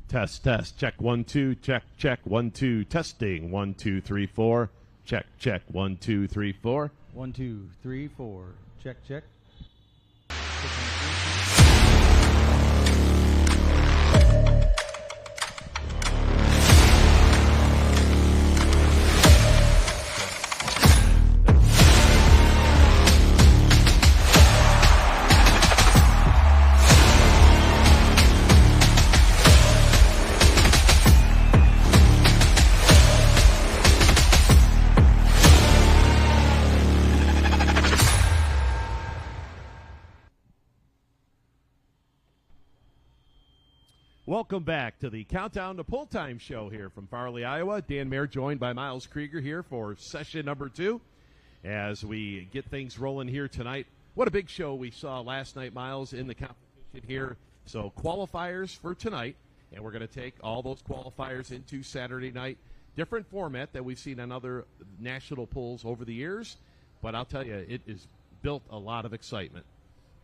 Test, test. Check 1 2. Check, check 1 2. Testing 1 2 3 4. Check, check 1 2 3 4. 1 2 3 4. Check, check. Welcome back to the Countdown to Pull Time show here from Farley, Iowa. Dan Mayer joined by Miles Krieger here for session number 2 as we get things rolling here tonight. What a big show we saw last night, Miles, in the competition here. So qualifiers for tonight, and we're going to take all those qualifiers into Saturday night. Different format that we've seen on other national pulls over the years, but I'll tell you, it has built a lot of excitement.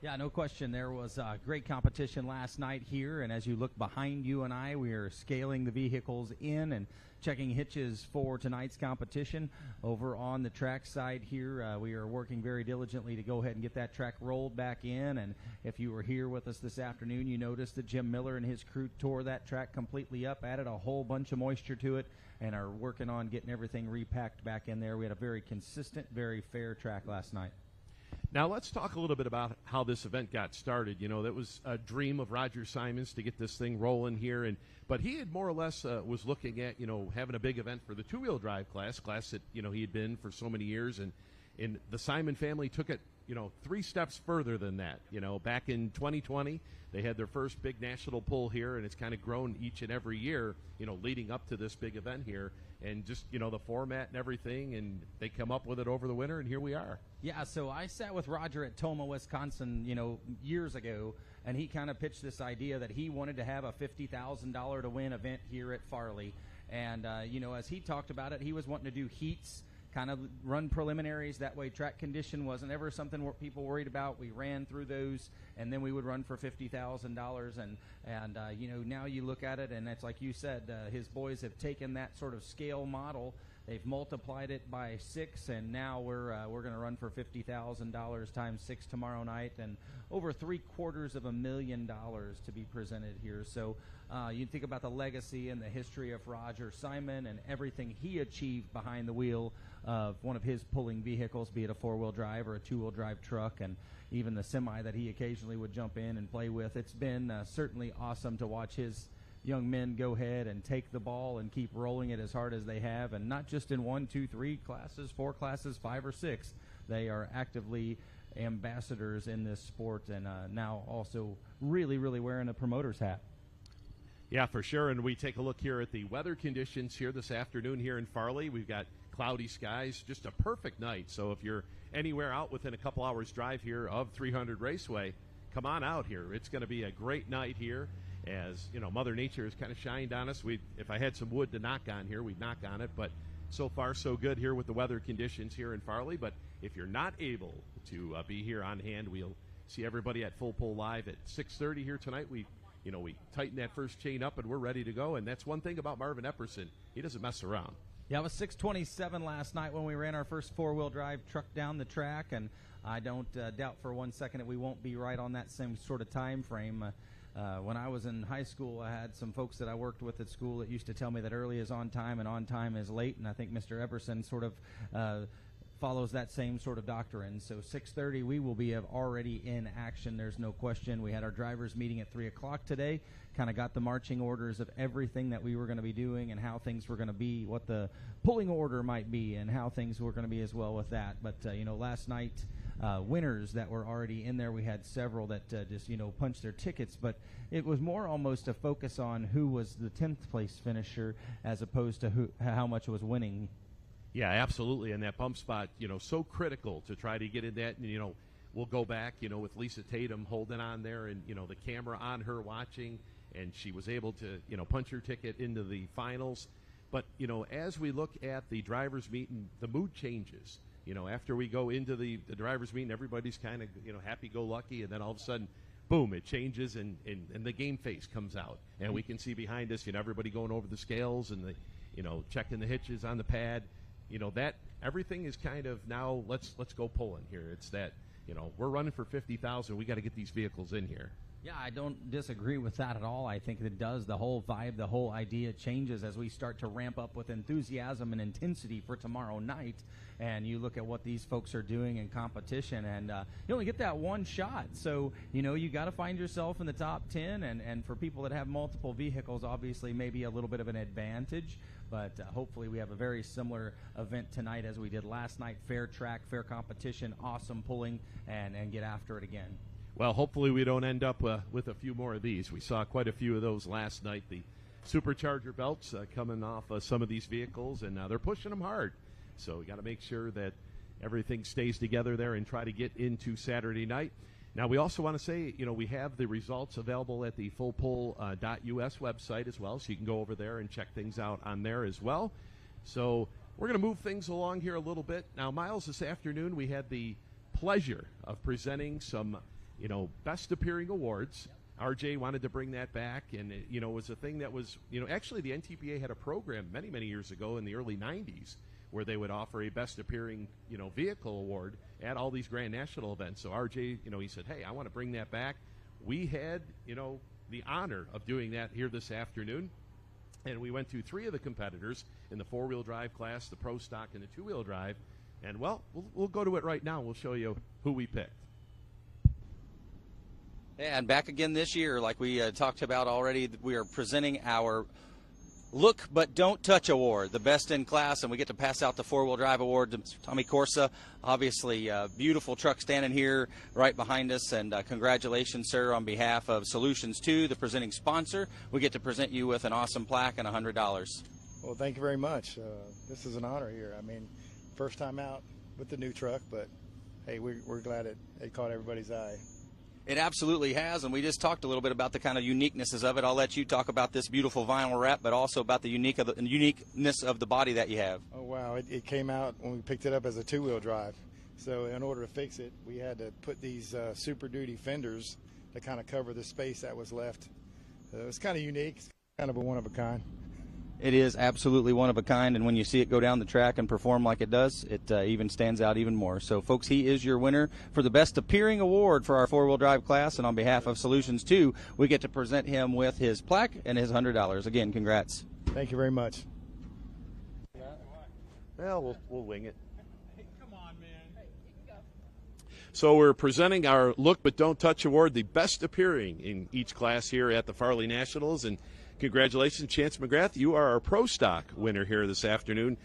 Yeah, no question. There was great competition last night here, and as you look behind you and I, we are scaling the vehicles in and checking hitches for tonight's competition. Over on the track side here, we are working very diligently to go ahead and get that track rolled back in, and if you were here with us this afternoon, you noticed that Jim Miller and his crew tore that track completely up, added a whole bunch of moisture to it, and are working on getting everything repacked back in there. We had a very consistent, very fair track last night. Now let's talk a little bit about how this event got started. You know, that was a dream of Roger Simons to get this thing rolling here, but he had more or less was looking at, you know, having a big event for the two-wheel drive class that, you know, he had been for so many years, and the Simon family took it, you know, 3 steps further than that. You know, back in 2020, they had their first big national pull here, and it's kind of grown each and every year, you know, leading up to this big event here, and just, you know, the format and everything, and they come up with it over the winter, and here we are. Yeah, so I sat with Roger at Tomah, Wisconsin, you know, years ago, and he kind of pitched this idea that he wanted to have a $50,000 to win event here at Farley, and, you know, as he talked about it, he was wanting to do heats, kind of run preliminaries. That way track condition wasn't ever something people worried about. We ran through those, and then we would run for $50,000. And you know, now you look at it, and it's like you said, his boys have taken that sort of scale model. They've multiplied it by 6, and now we're going to run for $50,000 times 6 tomorrow night, and over $750,000 to be presented here. So you think about the legacy and the history of Roger Simon and everything he achieved behind the wheel of one of his pulling vehicles, be it a 4-wheel drive or a 2-wheel drive truck, and even the semi that he occasionally would jump in and play with. It's been certainly awesome to watch his young men go ahead and take the ball and keep rolling it as hard as they have, and not just in 1, 2, 3 classes, 4 classes, 5 or 6. They are actively ambassadors in this sport, and now also really, really wearing a promoter's hat. Yeah, for sure. And we take a look here at the weather conditions here this afternoon here in Farley. We've got cloudy skies, just a perfect night. So if you're anywhere out within a couple hours drive here of 300 Raceway, come on out here. It's going to be a great night here. As you know, Mother Nature has kind of shined on us. If I had some wood to knock on here, we'd knock on it. But so far, so good here with the weather conditions here in Farley. But if you're not able to be here on hand, we'll see everybody at Full Pull Live at 6:30 here tonight. We tighten that first chain up, and we're ready to go. And that's one thing about Marvin Epperson. He doesn't mess around. Yeah, it was 6:27 last night when we ran our first 4-wheel drive truck down the track, and I don't doubt for one second that we won't be right on that same sort of time frame. When I was in high school, I had some folks that I worked with at school that used to tell me that early is on time and on time is late, and I think Mr. Epperson sort of follows that same sort of doctrine. So 6:30, we will be already in action. There's no question. We had our drivers meeting at 3 o'clock today, kind of got the marching orders of everything that we were going to be doing and how things were going to be, what the pulling order might be, and how things were going to be as well with that. But, last night, winners that were already in there, we had several that just punched their tickets, but it was more almost a focus on who was the 10th place finisher as opposed to how much was winning. Yeah, absolutely. And that bump spot, so critical to try to get in that. And, we'll go back, with Lisa Tatum holding on there and, the camera on her watching, and she was able to, punch her ticket into the finals. But, as we look at the drivers' meeting, the mood changes. After we go into the drivers' meeting, everybody's kind of, happy-go-lucky, and then all of a sudden boom, it changes and the game face comes out. And we can see behind us, everybody going over the scales and checking the hitches on the pad. That everything is kind of now let's go pulling here. It's that, we're running for 50,000. We got to get these vehicles in here. Yeah, I don't disagree with that at all. I think it does. The whole vibe, the whole idea changes as we start to ramp up with enthusiasm and intensity for tomorrow night. And you look at what these folks are doing in competition, and you only get that one shot. So, you got to find yourself in the top 10. And for people that have multiple vehicles, obviously maybe a little bit of an advantage. But hopefully we have a very similar event tonight as we did last night. Fair track, fair competition, awesome pulling, and get after it again. Well, hopefully we don't end up with a few more of these. We saw quite a few of those last night. The supercharger belts coming off some of these vehicles, and they're pushing them hard. So we got to make sure that everything stays together there and try to get into Saturday night. Now, we also want to say, we have the results available at the fullpull.us website as well, so you can go over there and check things out on there as well. So we're going to move things along here a little bit. Now, Miles, this afternoon we had the pleasure of presenting some best appearing awards. RJ wanted to bring that back, and it was a thing that was, actually the NTPA had a program many, many years ago in the early 90s where they would offer a best appearing, vehicle award at all these Grand National events. So RJ, he said, hey, I want to bring that back. We had, the honor of doing that here this afternoon, and we went to 3 of the competitors in the 4-wheel drive class, the Pro Stock, and the 2-wheel drive. And, we'll go to it right now. We'll show you who we picked. And back again this year, like we talked about already, we are presenting our Look But Don't Touch Award, the best in class, and we get to pass out the 4-wheel drive award to Tommy Corsa. Obviously, beautiful truck standing here right behind us, and congratulations, sir, on behalf of Solutions 2, the presenting sponsor. We get to present you with an awesome plaque and $100. Well, thank you very much. This is an honor here. I mean, first time out with the new truck, but hey, we're glad it caught everybody's eye. It absolutely has, and we just talked a little bit about the kind of uniquenesses of it. I'll let you talk about this beautiful vinyl wrap, but also about the uniqueness of the body that you have. Oh, wow. It came out when we picked it up as a 2-wheel drive. So in order to fix it, we had to put these Super Duty fenders to kind of cover the space that was left. It's kind of unique. It's kind of a one-of-a-kind. It is absolutely one of a kind, and when you see it go down the track and perform like it does, it even stands out even more. So, folks, he is your winner for the Best Appearing Award for our 4-wheel drive class, and on behalf of Solutions 2, we get to present him with his plaque and his $100. Again, congrats. Thank you very much. Well, we'll wing it. Hey, come on, man. Hey, you can go. So we're presenting our Look But Don't Touch Award, the best appearing in each class here at the Farley Nationals, and congratulations, Chance McGrath. You are our Pro Stock winner here this afternoon,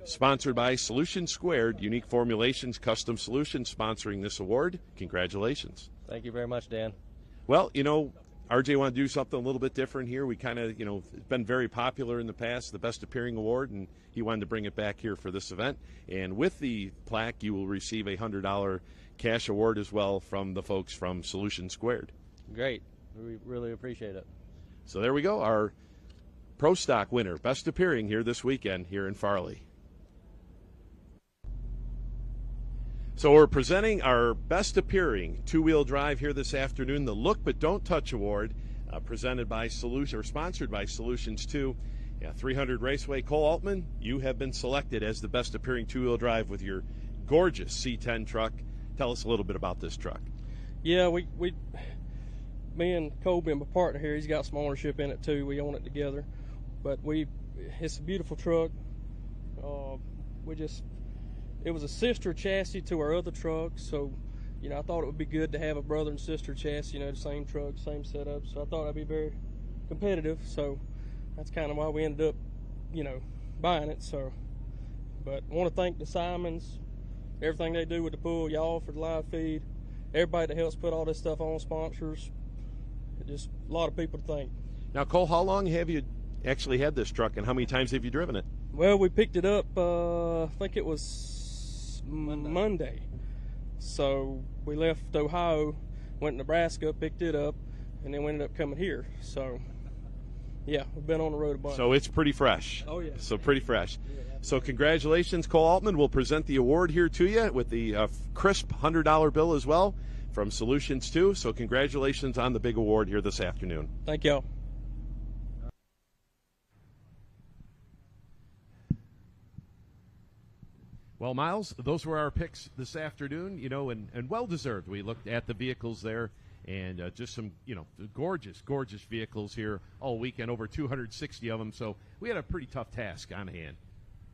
sponsored by Solutions Squared, Unique Formulations Custom Solutions, sponsoring this award. Congratulations. Thank you very much, Dan. Well, RJ wanted to do something a little bit different here. We kind of, it's been very popular in the past, the Best Appearing Award, and he wanted to bring it back here for this event. And with the plaque, you will receive a $100 cash award as well from the folks from Solutions Squared. Great. We really appreciate it. So there we go, our Pro Stock winner, best appearing here this weekend here in Farley. So we're presenting our best appearing 2-wheel drive here this afternoon, the Look But Don't Touch Award, presented by sponsored by Solutions 2. 300 Raceway. Cole Altman, you have been selected as the best appearing 2-wheel drive with your gorgeous C10 truck. Tell us a little bit about this truck. Yeah, me and Cole being my partner here, he's got some ownership in it too. We own it together, but it's a beautiful truck. It was a sister chassis to our other truck, so I thought it would be good to have a brother and sister chassis, the same truck, same setup. So I thought that'd be very competitive. So that's kind of why we ended up, buying it. So, but I want to thank the Simons, everything they do with the pool, y'all for the live feed, everybody that helps put all this stuff on, sponsors. Just a lot of people to thank. Now, Cole, how long have you actually had this truck, and how many times have you driven it? Well, we picked it up, I think it was Monday. So we left Ohio, went to Nebraska, picked it up, and then we ended up coming here. So, yeah, we've been on the road a bunch. So it's pretty fresh. Oh, yeah. So pretty fresh. So congratulations, Cole Altman. We'll present the award here to you with the crisp $100 bill as well. from Solutions 2. So congratulations on the big award here this afternoon. Thank y'all. Well, Miles, those were our picks this afternoon, and well-deserved. We looked at the vehicles there, and just some, gorgeous, gorgeous vehicles here all weekend, over 260 of them. So we had a pretty tough task on hand.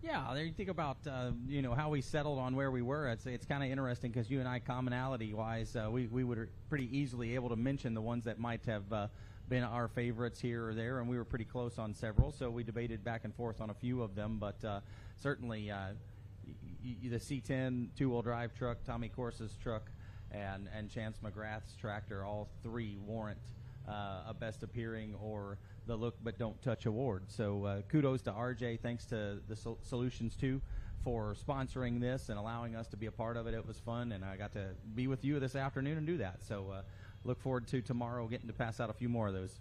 Yeah, there you think about how we settled on where we were. I'd say it's kind of interesting because you and I, commonality-wise, we were pretty easily able to mention the ones that might have been our favorites here or there, and we were pretty close on several. So we debated back and forth on a few of them, but certainly the C10 two-wheel drive truck, Tommy Corsa's truck, and Chance McGrath's tractor, all three warrant a best appearing or the look but don't touch award. So kudos to RJ. Thanks to the Solutions 2 for sponsoring this and allowing us to be a part of it. It was fun, and I got to be with you this afternoon and do that. So look forward to tomorrow getting to pass out a few more of those.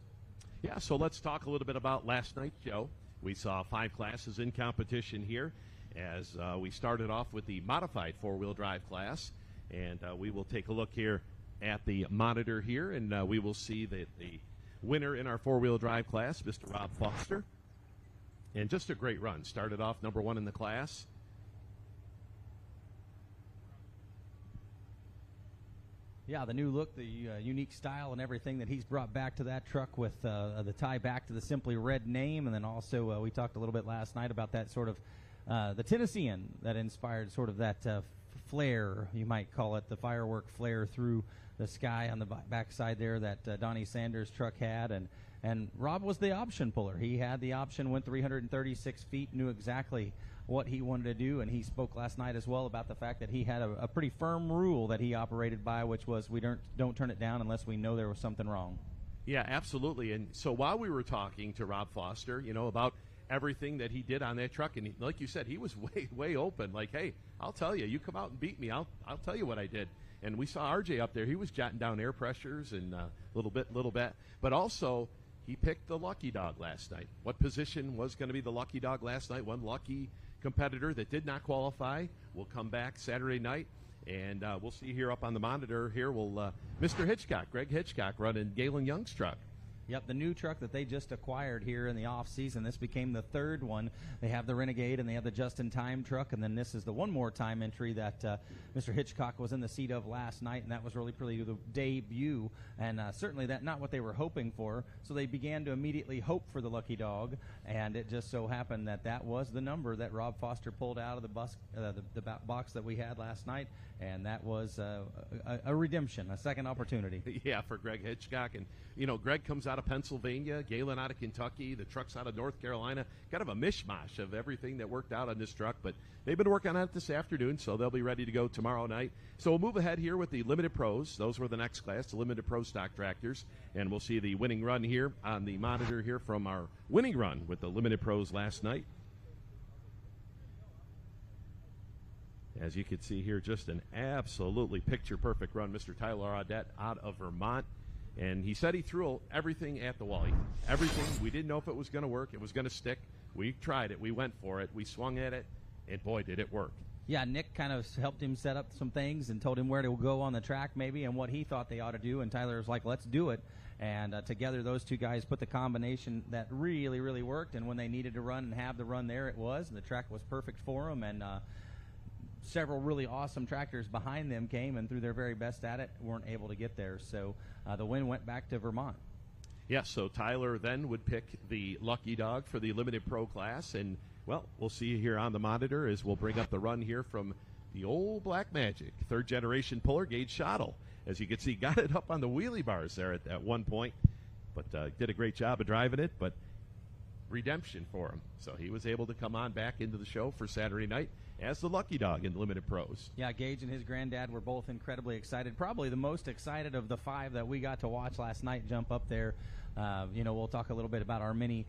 Yeah, so let's talk a little bit about last night's show. We saw 5 classes in competition here as we started off with the modified four-wheel drive class. And we will take a look here at the monitor here, and we will see that the winner in our four-wheel drive class, Mr. Rob Foster. And just a great run. Started off number 1 in the class. Yeah, the new look, the unique style and everything that he's brought back to that truck with the tie back to the Simply Red name. And then also we talked a little bit last night about that sort of the Tennessean that inspired sort of that flare, you might call it, the firework flare through the sky on the backside there that Donnie Sanders' truck had. And Rob was the option puller. He had the option, went 336 feet, knew exactly what he wanted to do, and he spoke last night as well about the fact that he had a pretty firm rule that he operated by, which was we don't turn it down unless we know there was something wrong. Yeah, absolutely. And so while we were talking to Rob Foster, about everything that he did on that truck, and like you said, he was way open. Like, hey, I'll tell you, you come out and beat me, I'll tell you what I did. And we saw RJ up there. He was jotting down air pressures and little bit. But also, he picked the lucky dog last night. What position was going to be the lucky dog last night? One lucky competitor that did not qualify will come back Saturday night. And we'll see here up on the monitor here. Mr. Hitchcock, Greg Hitchcock, running Galen Young's truck. Yep, the new truck that they just acquired here in the off-season. This became the third one. They have the Renegade and they have the Just-in-Time truck, and then this is the one more time entry that Mr. Hitchcock was in the seat of last night, and that was really the debut, and certainly that not what they were hoping for. So they began to immediately hope for the lucky dog, and it just so happened that that was the number that Rob Foster pulled out of the box that we had last night, and that was a redemption, a second opportunity. Yeah, for Greg Hitchcock. And, Greg comes out of Pennsylvania, Galen out of Kentucky, the truck's out of North Carolina. Kind of a mishmash of everything that worked out on this truck, but they've been working on it this afternoon, so they'll be ready to go tomorrow night. So we'll move ahead here with the Limited Pros. Those were the next class, the Limited Pro stock tractors, and we'll see the winning run here on the monitor here from our winning run with the Limited Pros last night. As you can see here, just an absolutely picture-perfect run. Mr. Tyler Audette out of Vermont. And he said he threw everything at the wall. Everything. We didn't know if it was going to work. It was going to stick. We tried it. We went for it. We swung at it. And, boy, did it work. Yeah, Nick kind of helped him set up some things and told him where to go on the track maybe and what he thought they ought to do. And Tyler was like, let's do it. And together those two guys put the combination that really, really worked. And when they needed to run and have the run there, it was. And the track was perfect for them. And several really awesome tractors behind them came and threw their very best at it, weren't able to get there. So the win went back to Vermont. Yeah, so Tyler then would pick the lucky dog for the Limited Pro class. And, well, we'll see here on the monitor as we'll bring up the run here from the old Black Magic, third-generation puller, Gage Schottel. As you can see, got it up on the wheelie bars there at one point, but did a great job of driving it, but redemption for him. So he was able to come on back into the show for Saturday night as the lucky dog in Limited Pros. Yeah, Gage and his granddad were both incredibly excited. Probably the most excited of the 5 that we got to watch last night jump up there. We'll talk a little bit about our mini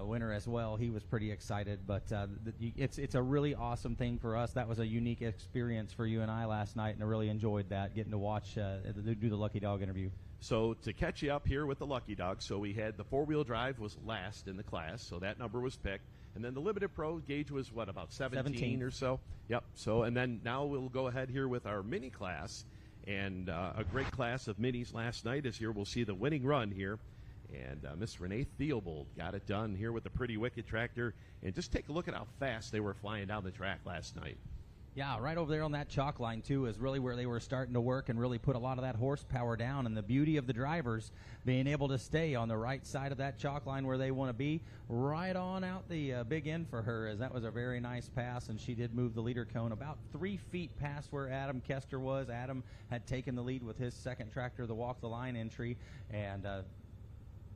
winner as well. He was pretty excited, but it's a really awesome thing for us. That was a unique experience for you and I last night, and I really enjoyed that, getting to watch do the lucky dog interview. So to catch you up here with the lucky dog, so we had the four-wheel drive was last in the class, so that number was picked. And then the Limited Pro Gage was, about 17 or so? Yep. So, and then now we'll go ahead here with our mini class. And a great class of minis last night, as here we'll see the winning run here. And Miss Renee Theobald got it done here with the Pretty Wicked tractor. And just take a look at how fast they were flying down the track last night. Yeah, right over there on that chalk line, too, is really where they were starting to work and really put a lot of that horsepower down. And the beauty of the drivers being able to stay on the right side of that chalk line where they want to be, right on out the big end for her, as that was a very nice pass. And she did move the leader cone about 3 feet past where Adam Kester was. Adam had taken the lead with his second tractor, the walk the line entry, and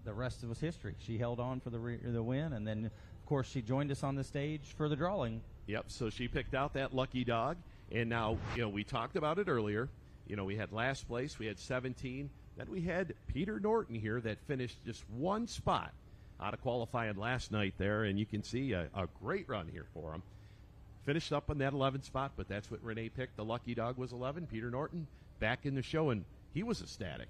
the rest was history. She held on for the win, and then, of course, she joined us on the stage for the drawing. Yep, so she picked out that lucky dog, and now, we talked about it earlier. We had last place, we had 17, then we had Peter Norton here that finished just one spot out of qualifying last night there, and you can see a great run here for him. Finished up on that 11th spot, but that's what Renee picked. The lucky dog was 11. Peter Norton back in the show, and he was ecstatic.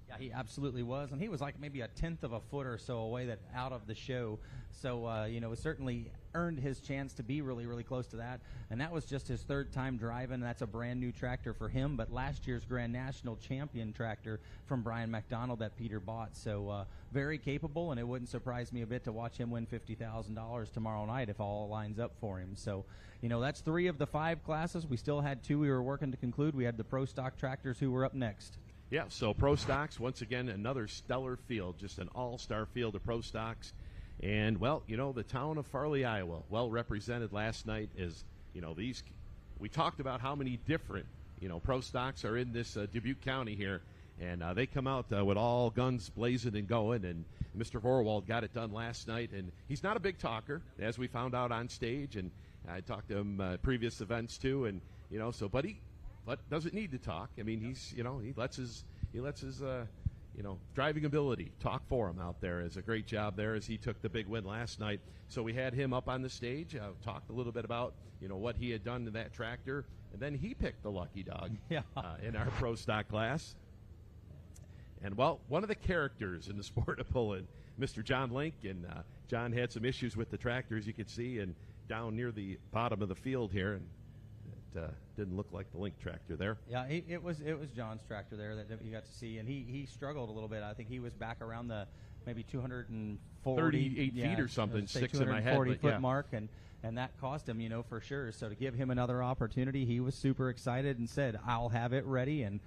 Yeah, he absolutely was, and he was like maybe a tenth of a foot or so away out of the show. So, certainly earned his chance to be really, really close to that. And that was just his third time driving. That's a brand new tractor for him, but last year's Grand National Champion tractor from Brian McDonald that Peter bought. So, very capable, and it wouldn't surprise me a bit to watch him win $50,000 tomorrow night if all lines up for him. So, that's 3 of the 5 classes. We still had 2 we were working to conclude. We had the Pro Stock tractors who were up next. Yeah, so Pro Stocks, once again, another stellar field, just an all-star field of Pro Stocks. And, the town of Farley, Iowa, well represented last night is, we talked about how many different, Pro Stocks are in this Dubuque County here. And they come out with all guns blazing and going. And Mr. Horwald got it done last night. And he's not a big talker, as we found out on stage. And I talked to him previous events, too. And, but doesn't need to talk. I mean, he's, he lets his driving ability talk for him out there. Is a great job there as he took the big win last night. So we had him up on the stage, talked a little bit about, what he had done to that tractor, and then he picked the lucky dog in our Pro Stock class. And, one of the characters in the sport of pulling, Mr. John Link, and John had some issues with the tractor, as you can see, and down near the bottom of the field here, and didn't look like the Link tractor there. Yeah, it was John's tractor there that you got to see, and he struggled a little bit. I think he was back around the maybe 238 feet or something, 6 in my head. 240-foot mark, and that cost him, for sure. So to give him another opportunity, he was super excited and said, I'll have it ready. And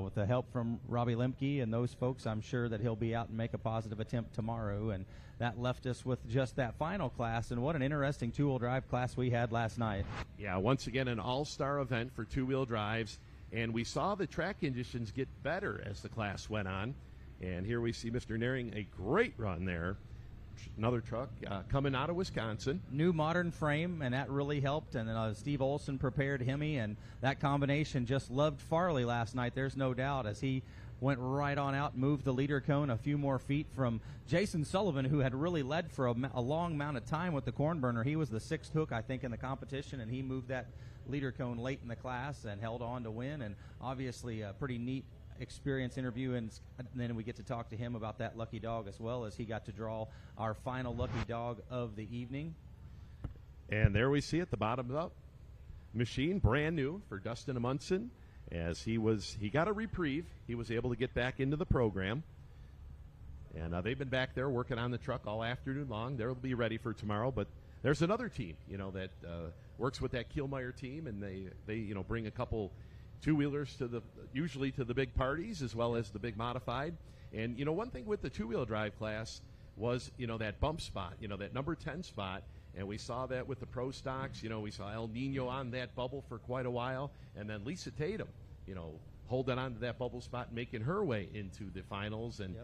with the help from Robbie Lemke and those folks, I'm sure that he'll be out and make a positive attempt tomorrow. And that left us with just that final class, and what an interesting two-wheel drive class we had last night. Yeah, once again, an all-star event for two-wheel drives, and we saw the track conditions get better as the class went on. And here we see Mr. Naring, a great run there. Another truck coming out of Wisconsin. New modern frame, and that really helped. And Steve Olson prepared Hemi, and that combination just loved Farley last night. There's no doubt, as he went right on out, moved the leader cone a few more feet from Jason Sullivan, who had really led for a long amount of time with the corn burner. He was the 6th hook, I think, in the competition, and he moved that leader cone late in the class and held on to win. And obviously a pretty neat experience interview, and then we get to talk to him about that lucky dog as well, as he got to draw our final lucky dog of the evening. And there we see at the bottom up machine, brand new for Dustin Amundsen, as he got a reprieve. He was able to get back into the program, and they've been back there working on the truck all afternoon long. They'll be ready for tomorrow. But there's another team that works with that Kielmeyer team, and they bring a couple two-wheelers usually to the big parties as well as the big modified. And one thing with the two-wheel drive class was that bump spot, that number 10 spot. And we saw that with the Pro Stocks. We saw El Nino on that bubble for quite a while. And then Lisa Tatum, holding on to that bubble spot, making her way into the finals. And,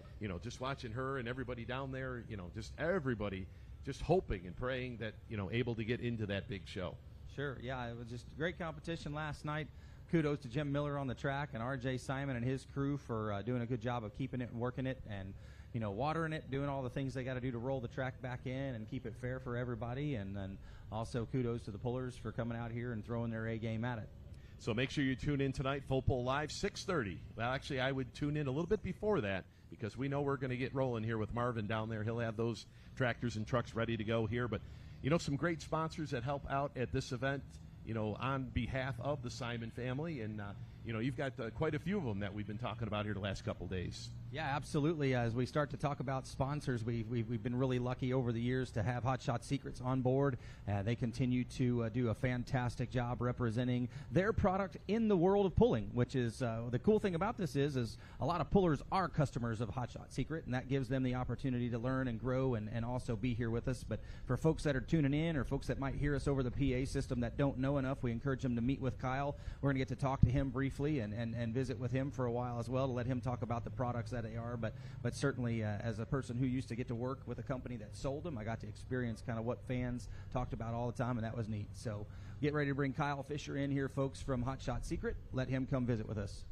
just watching her and everybody down there, just everybody just hoping and praying that, able to get into that big show. Sure, yeah, it was just great competition last night. Kudos to Jim Miller on the track and R.J. Simon and his crew for doing a good job of keeping it and working it and, watering it, doing all the things they got to do to roll the track back in and keep it fair for everybody. And then also kudos to the pullers for coming out here and throwing their A game at it. So make sure you tune in tonight, Full Pull Live, 6:30. Well, actually, I would tune in a little bit before that because we know we're going to get rolling here with Marvin down there. He'll have those tractors and trucks ready to go here. But, some great sponsors that help out at this event, on behalf of the Simon family. And, you've got quite a few of them that we've been talking about here the last couple days. Yeah, absolutely. As we start to talk about sponsors, we've been really lucky over the years to have Hot Shot Secrets on board. They continue to do a fantastic job representing their product in the world of pulling, which is the cool thing about this is a lot of pullers are customers of Hot Shot Secret, and that gives them the opportunity to learn and grow and also be here with us. But for folks that are tuning in or folks that might hear us over the PA system that don't know enough, we encourage them to meet with Kyle. We're going to get to talk to him briefly and visit with him for a while as well to let him talk about the products that they are. But certainly as a person who used to get to work with a company that sold them, I got to experience kind of what fans talked about all the time, and that was neat. So get ready to bring Kyle Fisher in here, folks, from Hot Shot Secret. Let him come visit with us.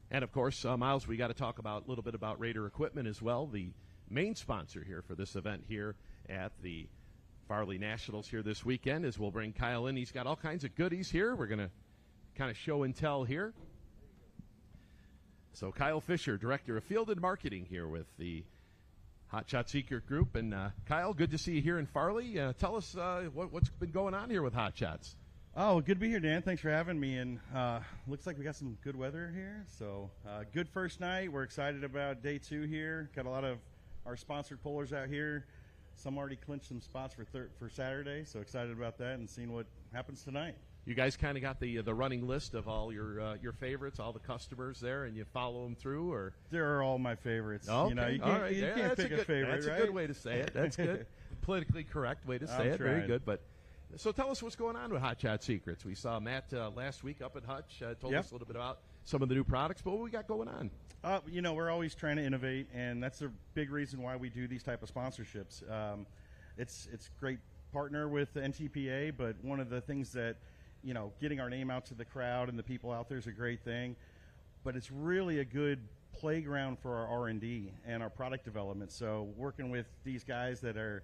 And, of course, Miles, we got to talk about a little bit about Raider Equipment as well, the main sponsor here for this event here at the Farley Nationals here this weekend, as we'll bring Kyle in. He's got all kinds of goodies here. We're going to kind of show and tell here. So Kyle Fisher, Director of Field and Marketing here with the Hot Shot Secret Group. And, Kyle, good to see you here in Farley. Tell us what's been going on here with Hot Shots. Oh, good to be here, Dan. Thanks for having me. And looks like we got some good weather here. So good first night. We're excited about day 2 here. Got a lot of our sponsored pullers out here. Some already clinched some spots for Saturday. So excited about that and seeing what happens tonight. You guys kind of got the running list of all your favorites, all the customers there, and you follow them through, or they're all my favorites. Okay. You can't, you can't pick a favorite. That's right? a good way to say it. That's good, politically correct way to say it. Trying. Very good. But so tell us what's going on with Hot Shot Secrets. We saw Matt last week up at Hutch. Told us a little bit about some of the new products. But what we got going on? We're always trying to innovate, and that's a big reason why we do these type of sponsorships. It's great partner with the NTPA, but one of the things that getting our name out to the crowd and the people out there is a great thing, but it's really a good playground for our R&D and our product development. So working with these guys that are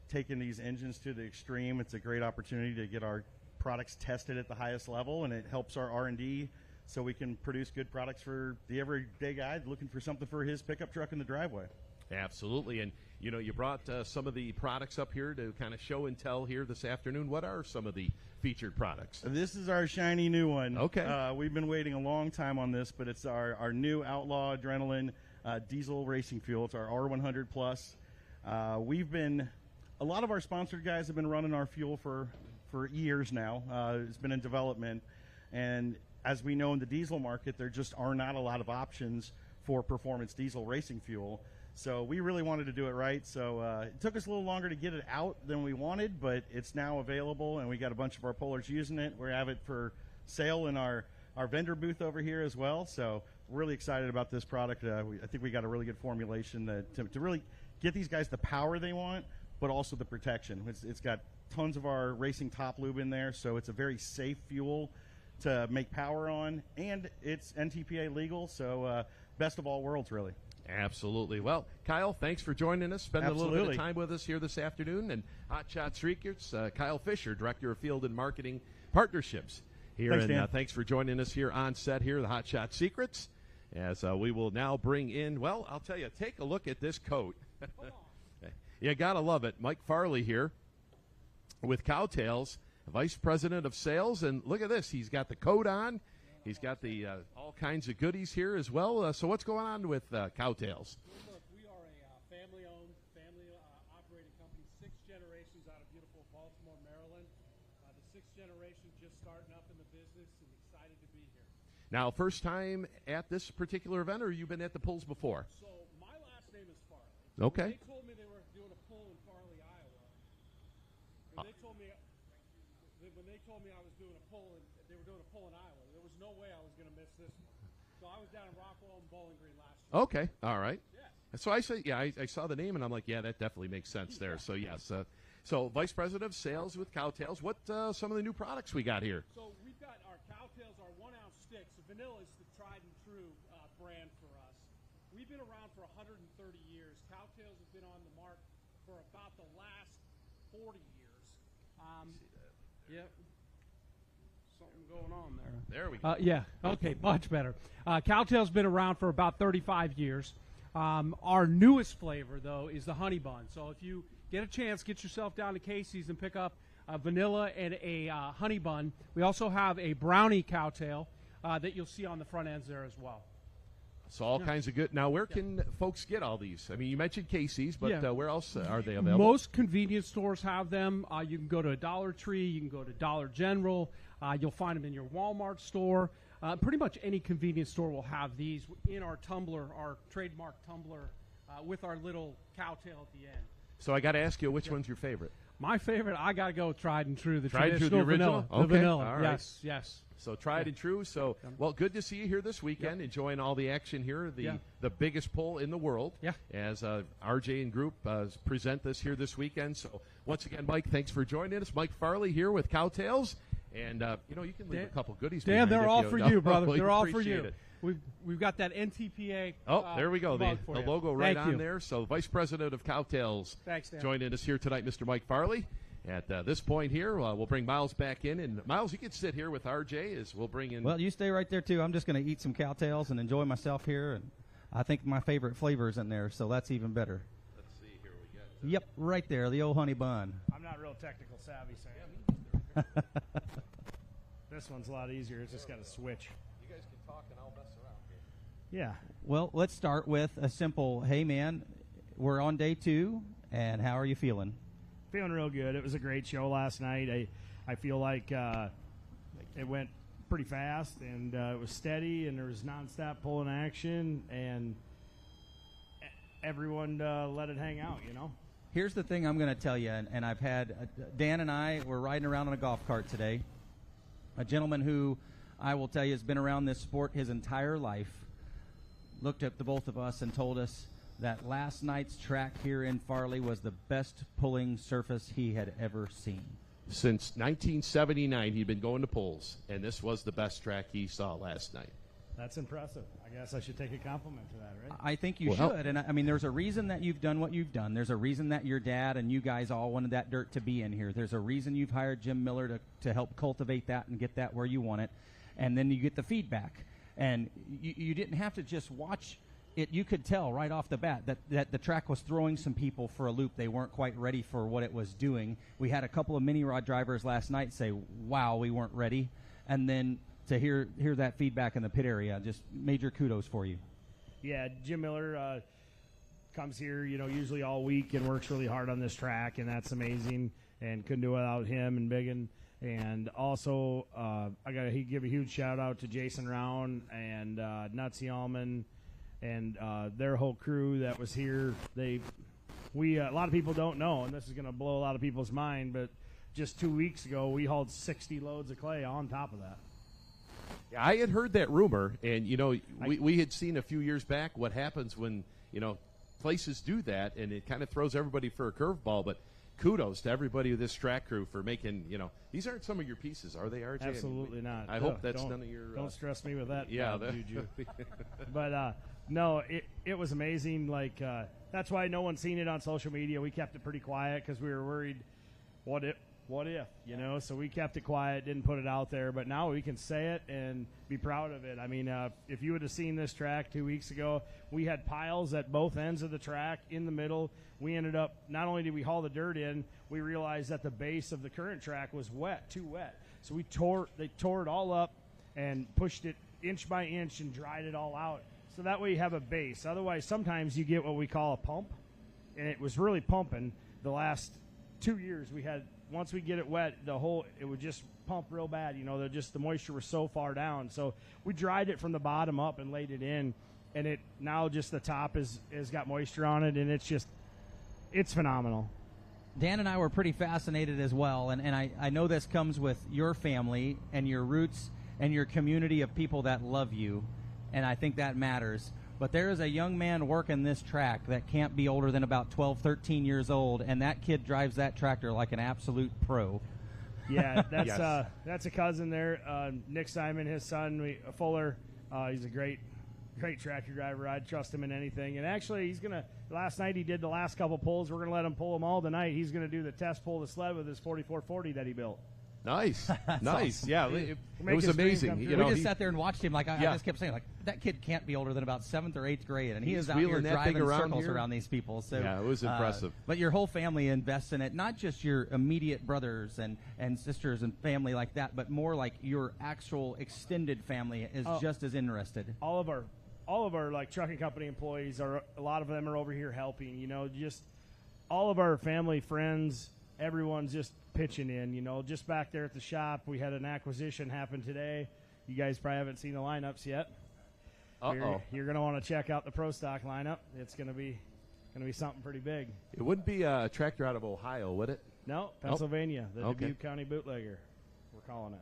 taking these engines to the extreme, it's a great opportunity to get our products tested at the highest level, and it helps our R&D so we can produce good products for the everyday guy looking for something for his pickup truck in the driveway. Absolutely. And, you brought some of the products up here to kind of show and tell here this afternoon. What are some of the featured products? This is our shiny new one. Okay. We've been waiting a long time on this, but it's our new Outlaw Adrenaline diesel racing fuel. It's our R100 Plus. A lot of our sponsored guys have been running our fuel for years now. It's been in development. And as we know in the diesel market, there just are not a lot of options for performance diesel racing fuel. So we really wanted to do it right. So it took us a little longer to get it out than we wanted, but it's now available, and we got a bunch of our pullers using it. We have it for sale in our vendor booth over here as well. So really excited about this product. I think we got a really good formulation to really get these guys the power they want, but also the protection. It's got tons of our racing top lube in there, so it's a very safe fuel to make power on, and it's NTPA legal, so best of all worlds, really. Absolutely. Well, Kyle, thanks for joining us, spending a little bit of time with us here this afternoon. And Hot Shot Secrets, Kyle Fisher, Director of Field and Marketing Partnerships here. Thanks, and Dan. Thanks for joining us here on set here, the Hot Shot Secrets, as we will now bring in, well, I'll tell you, take a look at this coat. You got to love it. Mike Farley here with Cowtails, Vice President of Sales. And look at this. He's got the coat on. He's got the all kinds of goodies here as well. So what's going on with Cowtails? Look, we are a family-owned, family-operated company, 6 generations out of beautiful Baltimore, Maryland. The 6th generation just starting up in the business and excited to be here. Now, first time at this particular event, or you've been at the pulls before? So my last name is Farley. Okay. They told me they were doing a pull in Farley, Iowa. When they told me I was doing a pull, and they were doing a pull in Iowa, there was no way I was going to miss this one. So I was down in Rockwell and Bowling Green last year. Okay, all right. Yeah. So I saw the name, and I'm like, yeah, that definitely makes sense there. So, yes. So Vice President of Sales with Cowtails, what some of the new products we got here? So we've got our Cowtails, our 1-ounce sticks. The vanilla is the tried and true brand for us. We've been around for 130 years. Cowtails have been on the market for about the last 40 years. Yep. Something going on there. There we go. Yeah. Okay. Much better. Cowtail's been around for about 35 years. Our newest flavor, though, is the honey bun. So if you get a chance, get yourself down to Casey's and pick up a vanilla and a honey bun. We also have a brownie cowtail. that you'll see on the front ends there as well. So all kinds of good. Now, where can folks get all these? I mean, you mentioned Casey's, but Yeah. Where else are they available? Most convenience stores have them. You can go to a Dollar Tree. You can go to Dollar General. You'll find them in your Walmart store. Pretty much any convenience store will have these in our tumbler, our trademark tumbler, with our little cowtail at the end. So I got to ask you, which one's your favorite? My favorite, I got to go with Tried and True, the Tried and True, traditional the original? vanilla. Okay. The vanilla, All right. yes, yes. So tried and true. So, well, good to see you here this weekend, enjoying all the action here, the biggest pull in the world. Yeah. As RJ and group present this here this weekend. So once again, Mike, thanks for joining us. Mike Farley here with Cowtails. And, you can leave a couple goodies Dan, behind they're if all for you, brother. We They're all for appreciate you. it. We've got that NTPA. Oh, there we go. The mug for you. logo right Thank on you. there. So Vice President of Cowtails Thanks, Dan. joining us here tonight, Mr. Mike Farley. At this point here, we'll bring Miles back in. And, Miles, you can sit here with RJ as we'll bring in. Well, you stay right there, too. I'm just going to eat some cowtails and enjoy myself here. And I think my favorite flavor's in there, so that's even better. Let's see here. We got. Yep, right there, the old honey bun. I'm not real technical savvy, Sam. This one's a lot easier. It's just got a switch. You guys can talk and I'll mess around here. Yeah. Well, let's start with a simple, hey, man, we're on day 2, and how are you feeling? Feeling real good. It was a great show last night. I feel like it went pretty fast, and it was steady, and there was nonstop pulling action, and everyone let it hang out, Here's the thing I'm going to tell you, and I've had Dan and I were riding around on a golf cart today. A gentleman who I will tell you has been around this sport his entire life looked at the both of us and told us that last night's track here in Farley was the best pulling surface he had ever seen. Since 1979, he'd been going to pulls, and this was the best track he saw last night. That's impressive. I guess I should take a compliment for that, right? I think you should. And I mean, there's a reason that you've done what you've done. There's a reason that your dad and you guys all wanted that dirt to be in here. There's a reason you've hired Jim Miller to help cultivate that and get that where you want it. And then you get the feedback. And you didn't have to just watch it. You could tell right off the bat that the track was throwing some people for a loop. They weren't quite ready for what it was doing. We had a couple of mini rod drivers last night say, wow, we weren't ready. And then to hear that feedback in the pit area, just major kudos for you. Yeah, Jim Miller comes here, usually all week and works really hard on this track, and that's amazing. And couldn't do it without him and Biggin. And also, I got to give a huge shout out to Jason Round and Nutsy Allman and their whole crew that was here. A lot of people don't know, and this is going to blow a lot of people's mind, but just 2 weeks ago we hauled 60 loads of clay on top of that. Yeah, I had heard that rumor, and we had seen a few years back what happens when places do that, and it kind of throws everybody for a curveball. But kudos to everybody with this track crew for making these aren't some of your pieces, are they, RJ? Absolutely not. I hope that's none of your. Don't stress me with that. Yeah, Juju. But no, it was amazing. Like that's why no one's seen it on social media. We kept it pretty quiet because we were worried. What if? So we kept it quiet, didn't put it out there, but now we can say it and be proud of it. I mean, if you would have seen this track 2 weeks ago, we had piles at both ends of the track in the middle. We ended up, not only did we haul the dirt in, we realized that the base of the current track was too wet. So they tore it all up and pushed it inch by inch and dried it all out. So that way you have a base. Otherwise, sometimes you get what we call a pump, and it was really pumping the last 2 years. We had, once we get it wet, it would just pump real bad. The moisture was so far down. So we dried it from the bottom up and laid it in, and it now just the top has got moisture on it, and it's phenomenal. Dan and I were pretty fascinated as well, and I know this comes with your family and your roots and your community of people that love you, and I think that matters. But there is a young man working this track that can't be older than about 12, 13 years old, and that kid drives that tractor like an absolute pro. Yeah, that's a cousin there, Nick Simon, his son, Fuller. He's a great tractor driver. I'd trust him in anything. And actually, last night he did the last couple pulls. We're going to let him pull them all tonight. He's going to do the test pull of the sled with his 4440 that he built. Nice. Nice. awesome. Yeah, it was his dream amazing. come true. You know, we just he- sat there and watched him. Like I Yeah. just kept saying, like that kid can't be older than about 7th or 8th grade, and he He's is out here wheeling that thing driving around circles here. around these people. So Yeah, it was impressive. But your whole family invests in it, not just your immediate brothers and sisters and family like that, but more like your actual extended family is just as interested. all of our like trucking company employees are, a lot of them are over here helping, you know, just all of our family, friends, everyone's just pitching in, you know. Just back there at the shop, we had an acquisition happen today. You guys probably haven't seen the lineups yet. You're going to want to check out the Pro Stock lineup. It's going to be something pretty big. It wouldn't be a tractor out of Ohio, would it? No, Pennsylvania, the Okay. Dubuque County Bootlegger, we're calling it.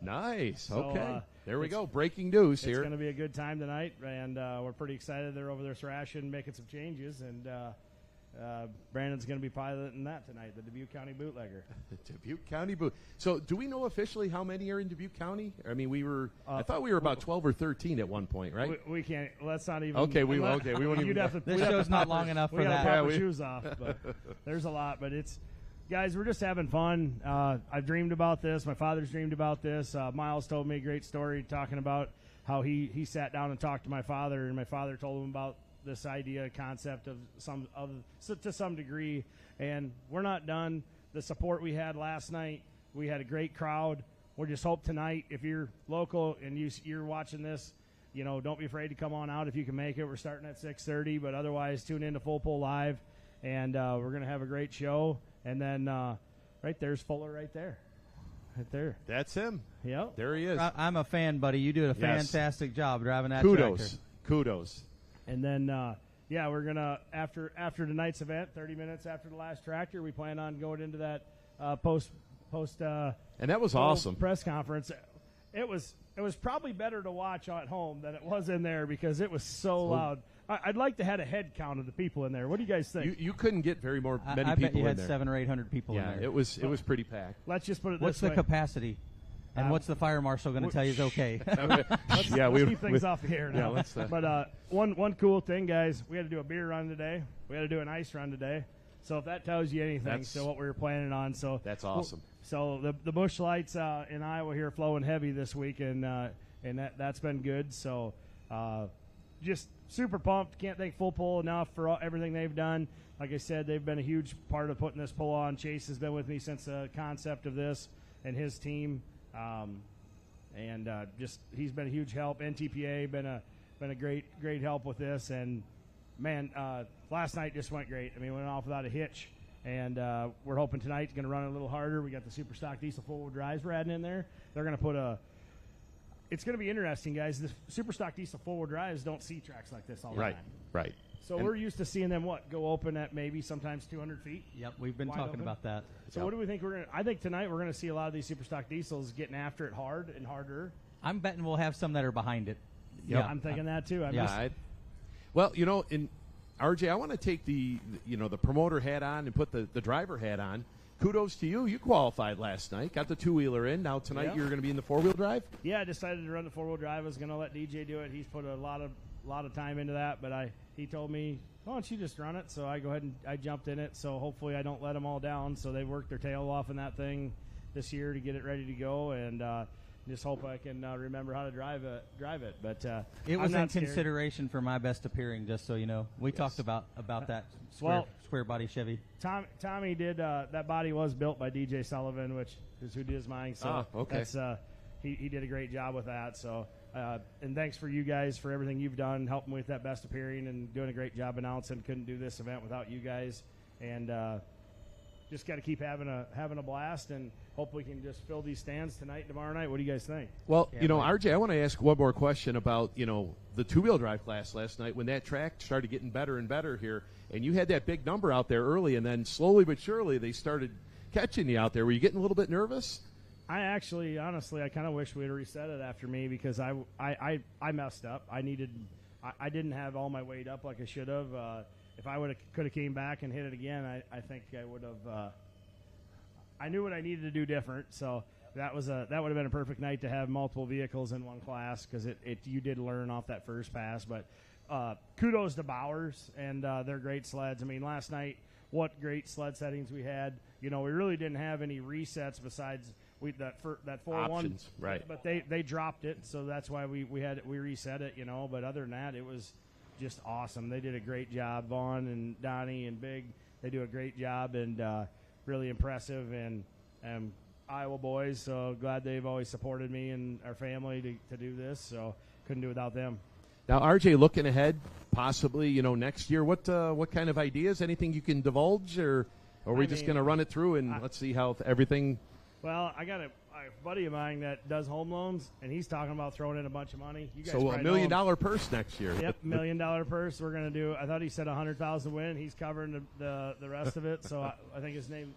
Nice. So, Okay. There we it's- go. Breaking news It's here. going to be a good time tonight, and we're pretty excited. They're over there thrashing, making some changes, and Brandon's going to be piloting that tonight, the Dubuque County Bootlegger. Dubuque County Boot. So, do we know officially how many are in Dubuque County? I mean, I thought we were about 12 or 13 at one point, right? We can't. Let's not even. Okay, we won't even. You'd have to, This show's not long enough we for got that. to pop Yeah, our we- shoes off. But there's a lot, but it's. Guys, we're just having fun. I've dreamed about this. My father's dreamed about this. Miles told me a great story talking about how he sat down and talked to my father, and my father told him about this idea, concept to some degree. And we're not done. The support we had last night, we had a great crowd. We just hope tonight, if you're local and you're watching this, you know, don't be afraid to come on out if you can make it. We're starting at 6:30, but otherwise tune in to Full Pull Live, and we're going to have a great show. And then right there's Fuller right there. Right there. That's him. Yep. There he is. I'm a fan, buddy. You did a Yes. fantastic job driving that Kudos. tractor. Kudos. And then, we're going to, after tonight's event, 30 minutes after the last tractor, we plan on going into that post And that was full awesome. press conference. It was probably better to watch at home than it was in there because it was so loud. I'd like to have a head count of the people in there. What do you guys think? You couldn't get many I people bet you in had there. 700 or 800 people in Yeah, there. it was pretty packed. Let's just put it What's this the way. capacity? And what's the fire marshal going to tell you is okay? Let's keep things off the air now. let's, But one cool thing, guys, we had to do a beer run today. We had to do an ice run today. So if that tells you anything, That's- so what we were planning on. So That's awesome. So the bush lights in Iowa here flowing heavy this week, and that's been good. So just super pumped. Can't thank Full Pull enough for everything they've done. Like I said, they've been a huge part of putting this pull on. Chase has been with me since the concept of this and his team. Just he's been a huge help. NTPA been a great help with this, and man, last night just went great. I mean, went off without a hitch, and we're hoping tonight's going to run a little harder. We got the Super Stock Diesel 4-wheel drives we're adding in there. They're going to put it's going to be interesting, guys. The Super Stock Diesel 4-wheel drives don't see tracks like this all the Right, time. right. So we're used to seeing them go open at maybe sometimes 200 feet. Yep, we've been Wide talking open. about that. So what do we think I think tonight we're going to see a lot of these Super Stock Diesels getting after it hard and harder. I'm betting we'll have some that are behind it. Yep. I'm thinking that too. Well, in RJ, I want to take the promoter hat on and put the driver hat on. Kudos to you. You qualified last night. Got the two-wheeler in. Now tonight you're going to be in the four-wheel drive? Yeah, I decided to run the 4-wheel drive. I was going to let DJ do it. He's put a lot of time into that, but he told me, why don't you just run it? So I go ahead and I jumped in it. So hopefully I don't let them all down. So they worked their tail off in that thing this year to get it ready to go, and just hope I can remember how to drive it. But it was I'm not in scared. consideration for my best appearing, just so you know. We talked about that square body Chevy. Tommy did that body was built by DJ Sullivan, which is who did mine. So okay. that's he did a great job with that. So and thanks for you guys for everything you've done, helping with that best appearing and doing a great job announcing. Couldn't do this event without you guys, and just got to keep having a blast, and hope we can just fill these stands tonight and tomorrow night. What do you guys think? Well, RJ, I want to ask one more question about, the two-wheel drive class last night when that track started getting better and better here, and you had that big number out there early, and then slowly but surely they started catching you out there. Were you getting a little bit nervous? I actually, honestly, I kind of wish we'd reset it after me because I messed up. I didn't have all my weight up like I should have. If I could have came back and hit it again, I think I would have. I knew what I needed to do different, so that would have been a perfect night to have multiple vehicles in one class because you did learn off that first pass. But kudos to Bowers and their great sleds. I mean, last night, what great sled settings we had. You know, we really didn't have any resets besides that 4-1. Options, right. But they dropped it, so that's why we reset it, you know. But other than that, it was just awesome. They did a great job. Vaughn and Donnie and Big, they do a great job, and really impressive. And Iowa boys, so glad they've always supported me and our family to do this, so couldn't do it without them. Now, RJ, looking ahead, possibly, you know, next year, what kind of ideas, anything you can divulge, or are we just going to run it through and let's see how everything? Well, I got a buddy of mine that does home loans, and he's talking about throwing in a bunch of money. You guys so $1 million purse next year. Yep, $1 million purse. We're going to do. I thought he said 100,000 win. He's covering the rest of it. So I think his name,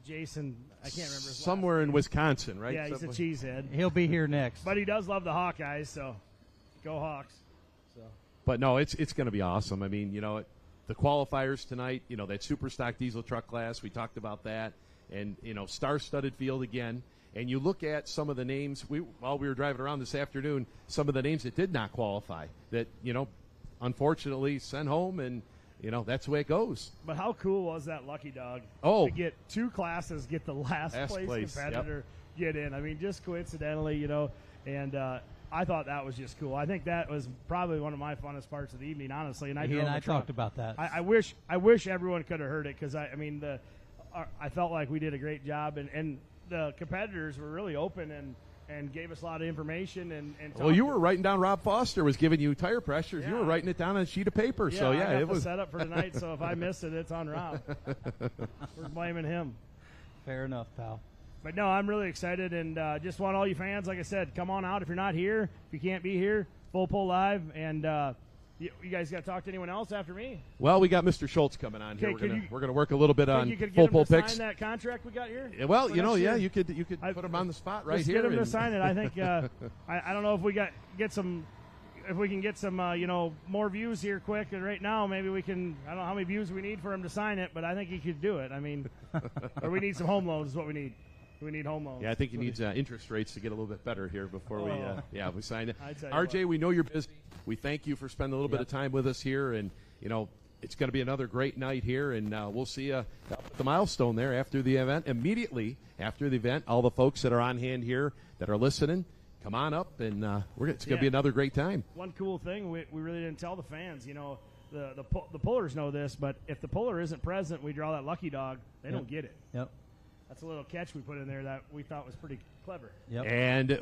Jason. I can't remember. His somewhere in Wisconsin, right? Yeah, he's a cheesehead. He'll be here next. But he does love the Hawkeyes, so go Hawks. So. But no, it's going to be awesome. I mean, you know, the qualifiers tonight. You know, that super stock diesel truck class. We talked about that, and you know, star-studded field again. And you look at some of the names, while we were driving around this afternoon, some of the names that did not qualify that, you know, unfortunately sent home, and, you know, that's the way it goes. But how cool was that lucky dog? Oh. To get two classes, get the last place competitor get in. I mean, just coincidentally, you know, and I thought that was just cool. I think that was probably one of my funnest parts of the evening, honestly. And I talked about that. I wish everyone could have heard it, because, I mean, I felt like we did a great job, and the competitors were really open and gave us a lot of information. And well, you were writing down. Rob Foster was giving you tire pressures. Yeah. You were writing it down on a sheet of paper. Yeah, so I got it was set up for tonight. So if I missed it, it's on Rob. We're blaming him. Fair enough, pal. But no, I'm really excited, and just want all you fans, like I said, come on out if you're not here. If you can't be here, Full Pull Live, and you guys got to talk to anyone else after me? Well, we got Mr. Schultz coming on here. We're gonna work a little bit on Full Pull picks. Sign that contract we got here. Well, you know, you could put him on the spot right here. Get him to sign it. I think I don't know if we can get some you know, more views here quick. And right now, maybe we can. I don't know how many views we need for him to sign it, but I think he could do it. I mean, or we need some home loans. Is what we need. We need home loans. Yeah, I think he needs interest rates to get a little bit better here before we sign it. RJ, we know you're busy. We thank you for spending a little bit of time with us here, and you know it's going to be another great night here, and we'll see you at the milestone there after the event. Immediately after the event, all the folks that are on hand here that are listening, come on up, and it's going to be another great time. One cool thing we really didn't tell the fans, you know, the pullers know this, but if the puller isn't present, we draw that lucky dog. They don't get it. Yep. That's a little catch we put in there that we thought was pretty clever. Yep. And it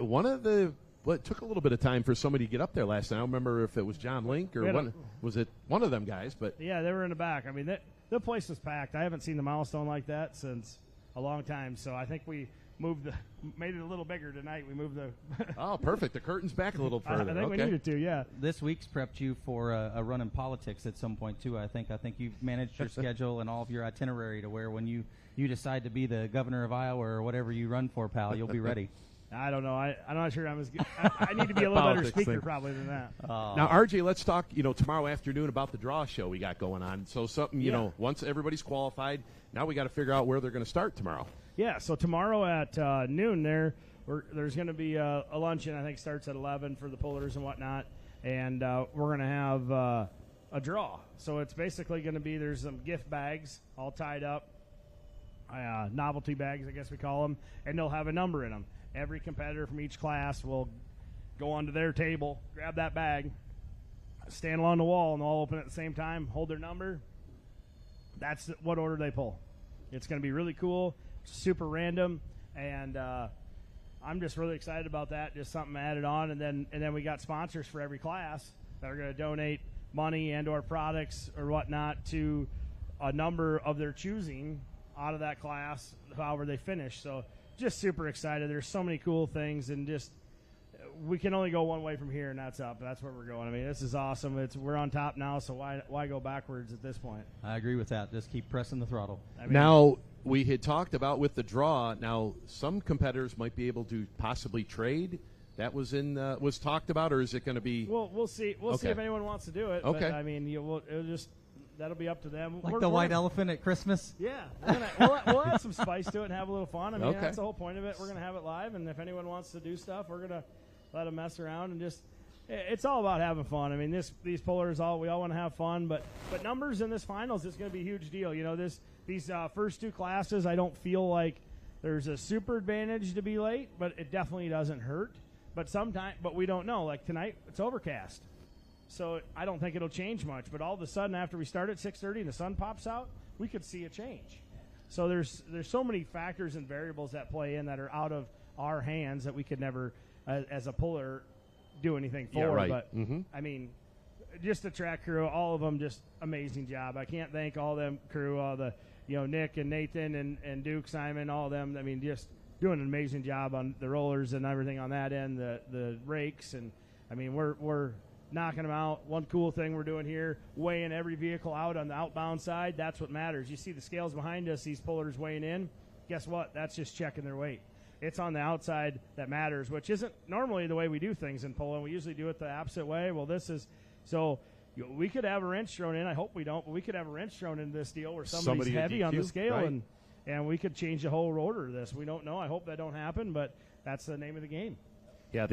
took a little bit of time for somebody to get up there last night. I don't remember if it was John Link or was it one of them guys. But yeah, they were in the back. I mean, the place was packed. I haven't seen the milestone like that since a long time. So I think we made it a little bigger tonight. We moved the oh, perfect. The curtain's back a little further. I think we needed to, yeah. This week's prepped you for a run in politics at some point too. I think you've managed your schedule and all of your itinerary to where when you decide to be the governor of Iowa or whatever you run for, pal, you'll be ready. I don't know. I'm not sure I'm as good. I need to be a little better speaker probably than that. Now, RJ, let's talk, tomorrow afternoon about the draw show we got going on. So something, you know, once everybody's qualified, now we got to figure out where they're going to start tomorrow. Yeah, so tomorrow at noon there's going to be a luncheon, I think starts at 11 for the pullers and whatnot, and we're going to have a draw. So it's basically going to be, there's some gift bags all tied up, novelty bags, I guess we call them, and they'll have a number in them. Every competitor from each class will go onto their table, grab that bag, stand along the wall, and they'll all open it at the same time, hold their number. That's what order they pull. It's going to be really cool, super random, and I'm just really excited about that. Just something added on, and then we got sponsors for every class that are going to donate money and/or products or whatnot to a number of their choosing out of that class, however they finish. So just super excited. There's so many cool things, and just we can only go one way from here, and that's up. That's where we're going. I mean, this is awesome. We're on top now, so why go backwards at this point? I agree with that. Just keep pressing the throttle. Now, we had talked about with the draw. Now, some competitors might be able to possibly trade. That was was talked about, or is it going to be? Well, we'll see. We'll see if anyone wants to do it. Okay. But, I mean, it'll just. That'll be up to them. Like the white elephant at Christmas? Yeah. We'll add some spice to it and have a little fun. I mean, that's the whole point of it. We're going to have it live, and if anyone wants to do stuff, we're going to let them mess around and just – it's all about having fun. I mean, these pullers, we all want to have fun, but numbers in this finals is going to be a huge deal. You know, these first two classes, I don't feel like there's a super advantage to be late, but it definitely doesn't hurt. But we don't know. Like tonight, it's overcast, so I don't think it'll change much. But all of a sudden, after we start at 6:30 and the sun pops out, we could see a change. So there's so many factors and variables that play in that are out of our hands that we could never, as a puller, do anything for. Yeah, right. But I mean, just the track crew, all of them, just amazing job. I can't thank all them crew, all the Nick and Nathan and Duke, Simon, all of them. I mean, just doing an amazing job on the rollers and everything on that end, the rakes, and I mean we're knocking them out. One cool thing we're doing here, weighing every vehicle out on the outbound side. That's what matters. You see the scales behind us, these pullers weighing in. Guess what? That's just checking their weight. It's on the outside that matters, which isn't normally the way we do things in pulling. We usually do it the opposite way. Well, this is so. We could have a wrench thrown in. I hope we don't, but we could have a wrench thrown into this deal where somebody's heavy on the scale, right. and we could change the whole order of this. We don't know. I hope that don't happen, but that's the name of the game. Yeah,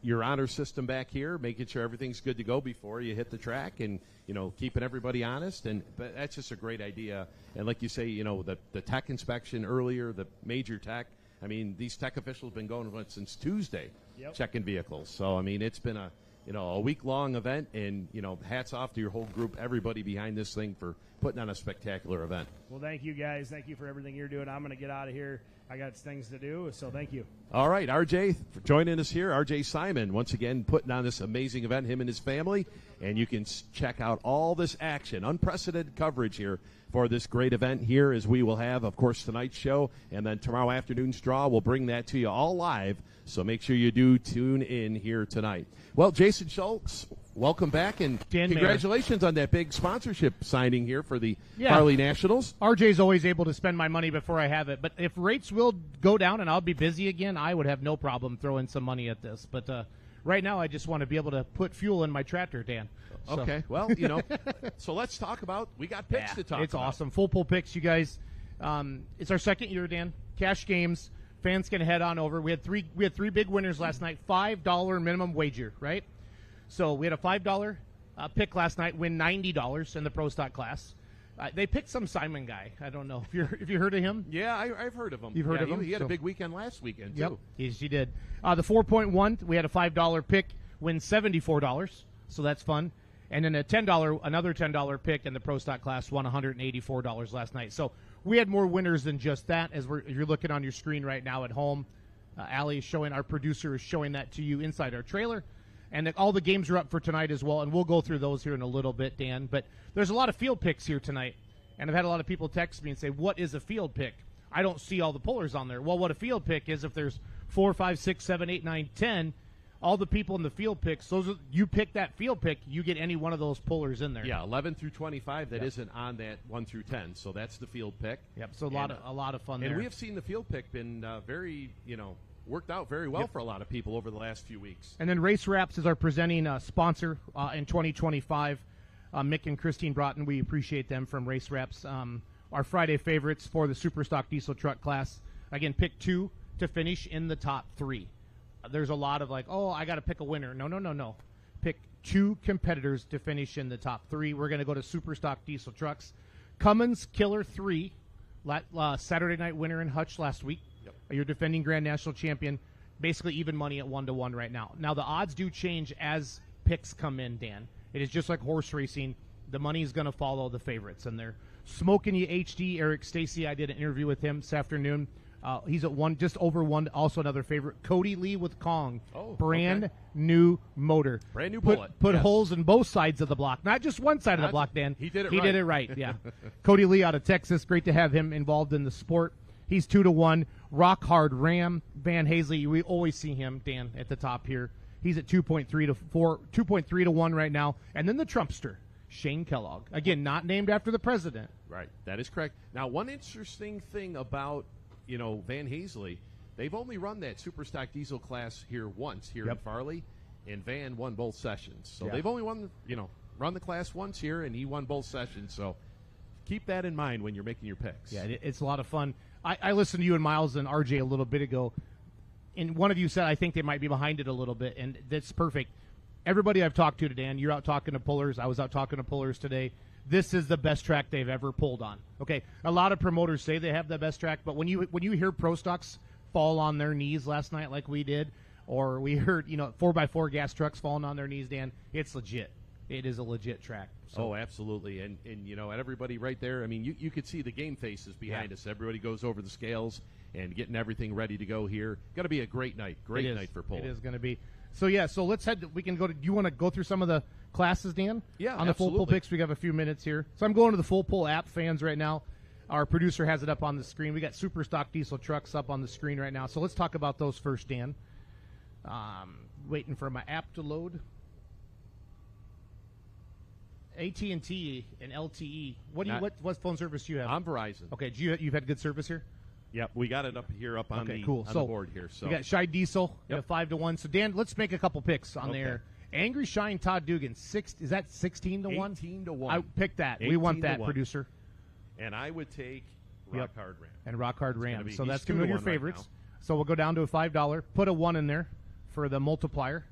your honor system back here, making sure everything's good to go before you hit the track, and keeping everybody honest. But that's just a great idea. And like you say, the tech inspection earlier, the major tech. I mean, these tech officials have been going since Tuesday, checking vehicles. So I mean, it's been a week-long event, and, hats off to your whole group, everybody behind this thing for putting on a spectacular event. Well, thank you, guys. Thank you for everything you're doing. I'm going to get out of here. I got things to do, so thank you. All right, RJ, for joining us here. RJ Simon, once again, putting on this amazing event, him and his family. And you can check out all this action, unprecedented coverage here for this great event here, as we will have, of course, tonight's show. And then tomorrow afternoon's draw, we'll bring that to you all live. So make sure you do tune in here tonight. Well, Jason Schultz, welcome back, and congratulations on that big sponsorship signing here for the Farley Nationals. RJ's always able to spend my money before I have it, but if rates will go down and I'll be busy again, I would have no problem throwing some money at this. But right now I just want to be able to put fuel in my tractor, Dan. So. Okay, well, so let's talk about, we got picks to talk about. It's awesome. Full pull picks, you guys. It's our second year, Dan. Cash games. Fans can head on over. We had three big winners last night. $5 minimum wager, right? So we had a $5 pick last night, win $90 in the Pro Stock class. They picked some Simon guy. I don't know if you heard of him. Yeah, I've heard of him. You've heard of him? He had a big weekend last weekend, yep. too. Yes, he did. The 4.1, we had a $5 pick, win $74. So that's fun. And then another $10 pick in the Pro Stock class won $184 last night. So we had more winners than just that, as you're looking on your screen right now at home. Allie is showing, our producer is showing that to you inside our trailer. And all the games are up for tonight as well, and we'll go through those here in a little bit, Dan. But there's a lot of field picks here tonight, and I've had a lot of people text me and say, what is a field pick? I don't see all the pullers on there. Well, what a field pick is, if there's 4, 5, 6, 7, 8, 9, 10, all the people in the field picks, you pick that field pick, you get any one of those pullers in there. Yeah, 11 through 25, that isn't on that 1 through 10, so that's the field pick. Yep, so a lot of fun there. And we have seen the field pick been very, worked out very well for a lot of people over the last few weeks. And then Race Wraps is our presenting sponsor in 2025. Mick and Christine Broughton, we appreciate them from Race Wraps. Our Friday favorites for the Super Stock Diesel Truck class. Again, pick 2 to finish in the top 3. There's a lot of I got to pick a winner. No. Pick 2 competitors to finish in the top 3. We're going to go to Super Stock Diesel Trucks. Cummins Killer 3, Saturday night winner in Hutch last week. Yep. Your defending Grand National champion. Basically even money at 1-to-1 right now. Now, the odds do change as picks come in, Dan. It is just like horse racing. The money is going to follow the favorites. And they're smoking you HD. Eric Stacy, I did an interview with him this afternoon. He's at 1, just over 1. Also another favorite, Cody Lee with Kong. Brand new motor. Brand new bullet. Put holes in both sides of the block, not just one side of the block, Dan. He did it right. He did it right, yeah. Cody Lee out of Texas. Great to have him involved in the sport. He's 2-to-1. Rock Hard Ram. Van Hazley, we always see him, Dan, at the top here. He's at 2.3-1 right now. And then the Trumpster, Shane Kellogg. Again, not named after the president. Right, that is correct. Now, one interesting thing about Van Hazley, they've only run that Super Stock Diesel class here once here in Farley, and Van won both sessions. So they've only run the class once here, and he won both sessions. So keep that in mind when you're making your picks. Yeah, it's a lot of fun. I listened to you and Miles and RJ a little bit ago, and one of you said I think they might be behind it a little bit, and that's perfect. Everybody I've talked to today, and you're out talking to pullers. I was out talking to pullers today. this is the best track they've ever pulled on. Okay, a lot of promoters say they have the best track, but when you hear pro stocks fall on their knees last night like we did, or we heard 4x4 gas trucks falling on their knees, Dan, it's legit. It is a legit track. So. Oh, absolutely. And and everybody right there, I mean, you could see the game faces behind us. Everybody goes over the scales and getting everything ready to go here. Going to be a great night. Great night for pulling. It is going to be. So, so let's we can go to, do you want to go through some of the classes, Dan? Yeah, on the absolutely. Full Pull picks, we have a few minutes here. So I'm going to the Full Pull app, fans, right now. Our producer has it up on the screen. We got super stock diesel trucks up on the screen right now. So let's talk about those first, Dan. Waiting for my app to load. AT&T and LTE. What phone service do you have? I'm Verizon. Okay, you've had good service here? Yep, we got it up here on the board here. So we got Shy Diesel at 5-1. So Dan, let's make a couple picks on there. Angry Shine Todd Dugan, is that 16-1? 18-1. I picked that. We want that, 1. producer. And I would take Rock Hard Ram. And Rock Hard Ram. So that's going to be your favorites. Right, so we'll go down to a $5. Put a 1 in there for the multiplier.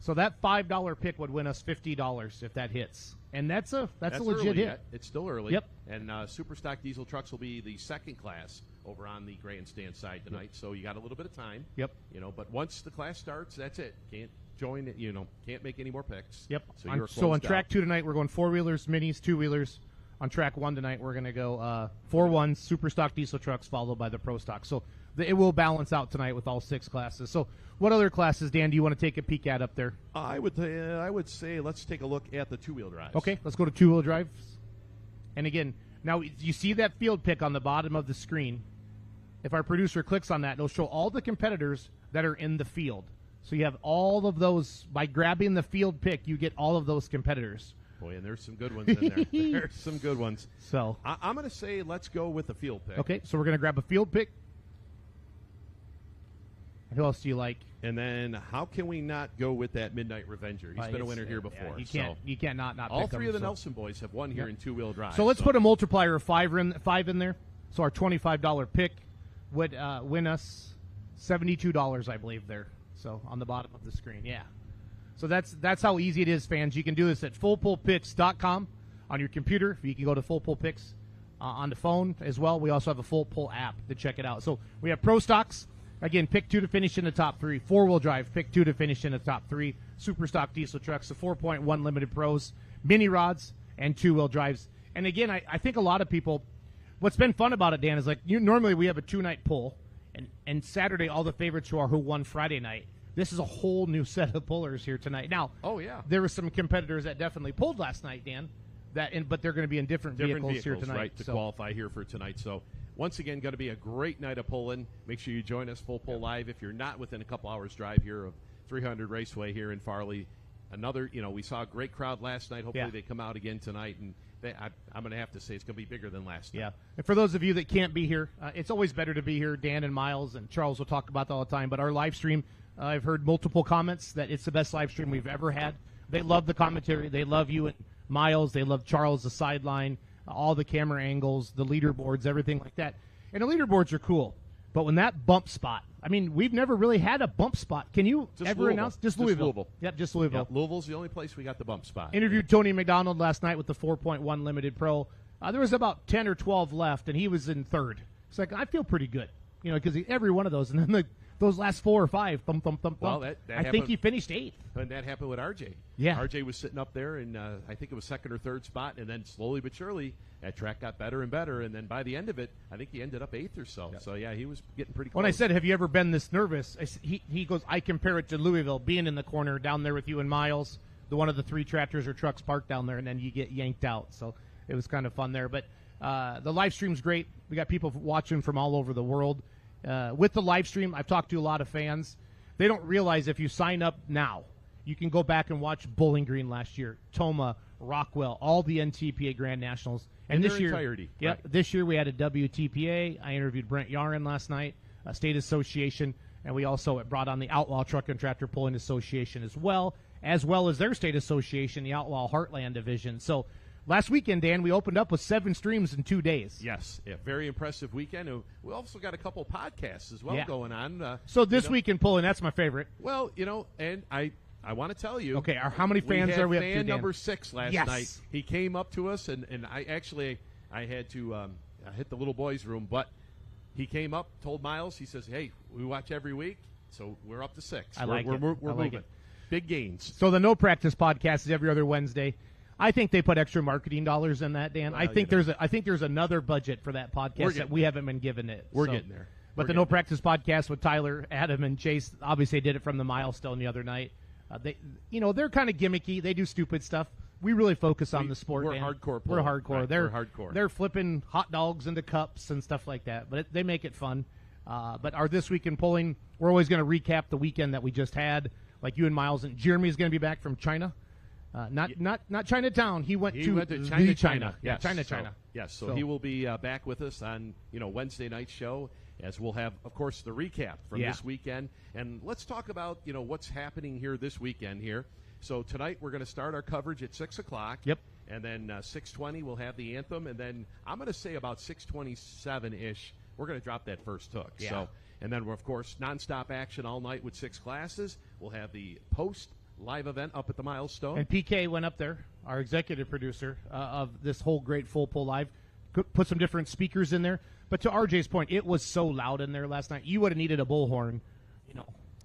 So that $5 pick would win us $50 if that hits. And that's a legit hit. It's still early. Yep. And super stock diesel trucks will be the second class over on the grandstand side tonight. Yep. So you got a little bit of time. Yep. But once the class starts, that's it. Can't join it. Can't make any more picks. Yep. So on track 2 tonight, we're going 4-wheelers, minis, 2-wheelers. On track 1 tonight, we're going to go 4-1 super stock diesel trucks followed by the pro stock. So it will balance out tonight with all 6 classes. So what other classes, Dan, do you want to take a peek at up there? I would say let's take a look at the 2-wheel drives. Okay, let's go to 2-wheel drives. And again, now you see that field pick on the bottom of the screen. If our producer clicks on that, it'll show all the competitors that are in the field. So you have all of those. By grabbing the field pick, you get all of those competitors. Boy, and there's some good ones in there. There's some good ones. So I'm going to say let's go with the field pick. Okay, so we're going to grab a field pick. Who else do you like? And then how can we not go with that Midnight Revenger? He's been a winner here before. You can't not all pick three him, of the Nelson boys have won here in 2-wheel drive. So let's put a multiplier of 5 in there. So our $25 pick would win us $72, I believe, there. So on the bottom of the screen, yeah. So that's how easy it is, fans. You can do this at fullpullpicks.com on your computer. You can go to Full Pull Picks on the phone as well. We also have a Full Pull app to check it out. So we have pro stocks. Again, pick 2 to finish in the top 3. 4-wheel drive, pick 2 to finish in the top 3. Super stock diesel trucks, the 4.1 limited pros, mini rods, and 2-wheel drives. And again, I think a lot of people, what's been fun about it, Dan, is normally we have a 2-night pull, and Saturday all the favorites who won Friday night. This is a whole new set of pullers here tonight. Now, there were some competitors that definitely pulled last night, Dan, but they're going to be in different vehicles here tonight. Right, to qualify here for tonight. So once again, going to be a great night of pulling. Make sure you join us Full Pull Live if you're not within a couple hours drive here of 300 Raceway here in Farley. Another, we saw a great crowd last night. Hopefully they come out again tonight, and I'm going to have to say it's going to be bigger than last night. Yeah. And for those of you that can't be here, it's always better to be here. Dan and Miles and Charles will talk about that all the time. But our live stream, I've heard multiple comments that it's the best live stream we've ever had. They love the commentary. They love you and Miles. They love Charles, the sideline, all the camera angles, the leaderboards, everything like that. And the leaderboards are cool. But when that bump spot, we've never really had a bump spot. Can you ever announce? Just Louisville. Yep, just Louisville. Yep, Louisville's the only place we got the bump spot. Interviewed Tony McDonald last night with the 4.1 Limited Pro. There was about 10 or 12 left, and he was in third. It's like, I feel pretty good, because every one of those. And then those last 4 or 5, thump, thump, thump, well, thump. I think he finished 8th. And that happened with RJ. Yeah. RJ was sitting up there, and I think it was 2nd or 3rd spot, and then slowly but surely, that track got better and better, and then by the end of it, I think he ended up 8th or so. Yep. So, yeah, he was getting pretty close. When I said, have you ever been this nervous, he goes, I compare it to Louisville, being in the corner down there with you and Miles, one of the 3 tractors or trucks parked down there, and then you get yanked out. So it was kind of fun there. But the live stream's great. We got people watching from all over the world. With the live stream, I've talked to a lot of fans. They don't realize if you sign up now, you can go back and watch Bowling Green last year, Toma, Rockwell, all the NTPA Grand Nationals. And this year, entirety. Yep, right. This year we had a WTPA. I interviewed Brent Yarin last night, a state association, and we also brought on the Outlaw Truck and Tractor Pulling Association as well as their state association, the Outlaw Heartland Division. So last weekend, Dan, we opened up with 7 streams in 2 days. Yes, very impressive weekend. We also got a couple podcasts as well going on. So this week in pulling, that's my favorite. Well, and I want to tell you. Okay, how many fans we had are we up to, fan Dan? number 6 last Yes. night. He came up to us, and I had to hit the little boys' room, but he came up, told Miles, he says, hey, we watch every week, so we're up to 6. I like it. We're I like moving. it. Big gains. So the No Practice podcast is every other Wednesday. I think they put extra marketing dollars in that, Dan. Well, I think there's another budget for that podcast that we haven't been given it. We're getting there. But the No Practice podcast with Tyler, Adam, and Chase, obviously they did it from the Milestone the other night. They're kind of gimmicky. They do stupid stuff. We really focus on the sport. We're Dan. hardcore. We're hardcore. Right, They're we're hardcore. They're flipping hot dogs into cups and stuff like that. But they make it fun. But our This Week in Pulling, we're always going to recap the weekend that we just had. Like you and Miles, and Jeremy's going to be back from China. Not Chinatown. He went to China. Yeah, China. Yes, so he will be back with us on Wednesday night show, as we'll have, of course, the recap from this weekend. And let's talk about what's happening here this weekend here. So tonight we're going to start our coverage at 6 o'clock. Yep. And then 6:20 we'll have the anthem, and then I'm going to say about 6:27-ish we're going to drop that first hook. Yeah. So, and then of course nonstop action all night with 6 classes. We'll have the post live event up at the Milestone. And PK went up there, our executive producer of this whole great Full Pull Live, put some different speakers in there. But to RJ's point, it was so loud in there last night. You would have needed a bullhorn,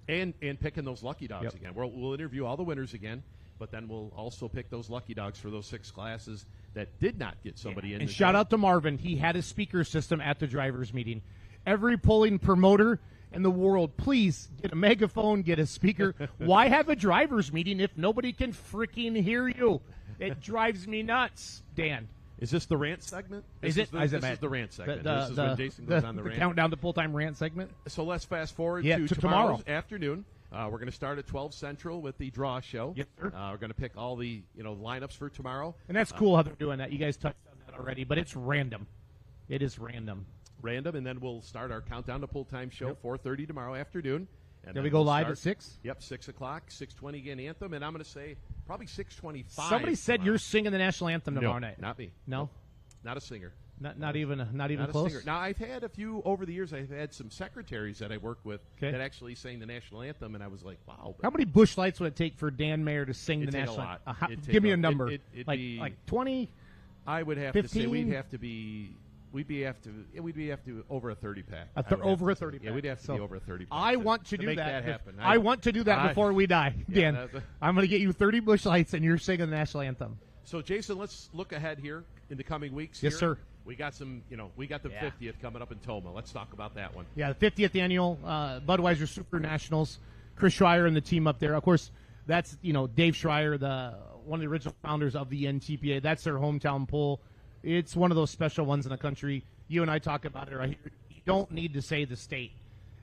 And picking those lucky dogs Yep. again. We'll interview all the winners again, but then we'll also pick those lucky dogs for those 6 classes that did not get somebody in. And shout out to Marvin. He had a speaker system at the drivers' meeting. Every pulling promoter in the world, please get a megaphone, get a speaker. Why have a drivers' meeting if nobody can freaking hear you? It drives me nuts, Dan. Is this the rant segment? This is the rant segment. This is when Jason goes on the rant. Countdown to full time rant segment. So let's fast forward to to tomorrow afternoon. We're going to start at 12 Central with the draw show. Yes, sir. We're going to pick all the lineups for tomorrow. And that's cool how they're doing that. You guys touched on that already, but it's random. It is random. And then we'll start our countdown to full time show 4:30 tomorrow afternoon. And Then then we go we'll live start- at 6? Yep, 6 o'clock, 6:20 again anthem, and I'm going to say probably 6:25. Somebody said tomorrow. you're singing the national anthem tomorrow No, night. not me. No? Not a singer. Not even Not a close? singer. Now, I've had a few over the years. I've had some secretaries that I worked with Okay. that actually sang the national anthem, and I was like, wow. How many bush lights would it take for Dan Mayer to sing the It'd take a national lot. anthem? It'd take Give me a- a number. it'd like be- 20? I would have to say 15? we'd be have to over a 30 pack. Over a 30 pack. Yeah, we'd have to So, be over a 30 pack. I want to do make that. happen. I want to do that before we die, Yeah, Dan. I'm going to get you 30 bush lights, and you're singing the national anthem. So, Jason, let's look ahead here in the coming weeks. Yes, here. sir. We got some, we got the 50th coming up in Toma. Let's talk about that one. Yeah, the 50th annual Budweiser Super Nationals. Chris Schreier and the team up there. Of course, that's Dave Schreier, one of the original founders of the NTPA. That's their hometown pull. It's one of those special ones in the country. You and I talk about it right here. You don't need to say the state.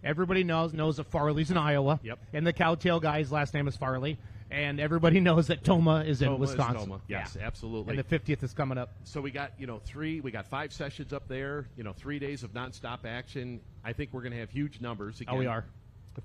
Everybody knows that Farley's in Iowa. Yep. And the Cowtail guy's last name is Farley. And everybody knows that Toma is in Toma is Wisconsin. Toma. Yes, Yeah. absolutely. And the 50th is coming up. So we got, we got 5 sessions up there, 3 days of nonstop action. I think we're going to have huge numbers again. Oh, we are.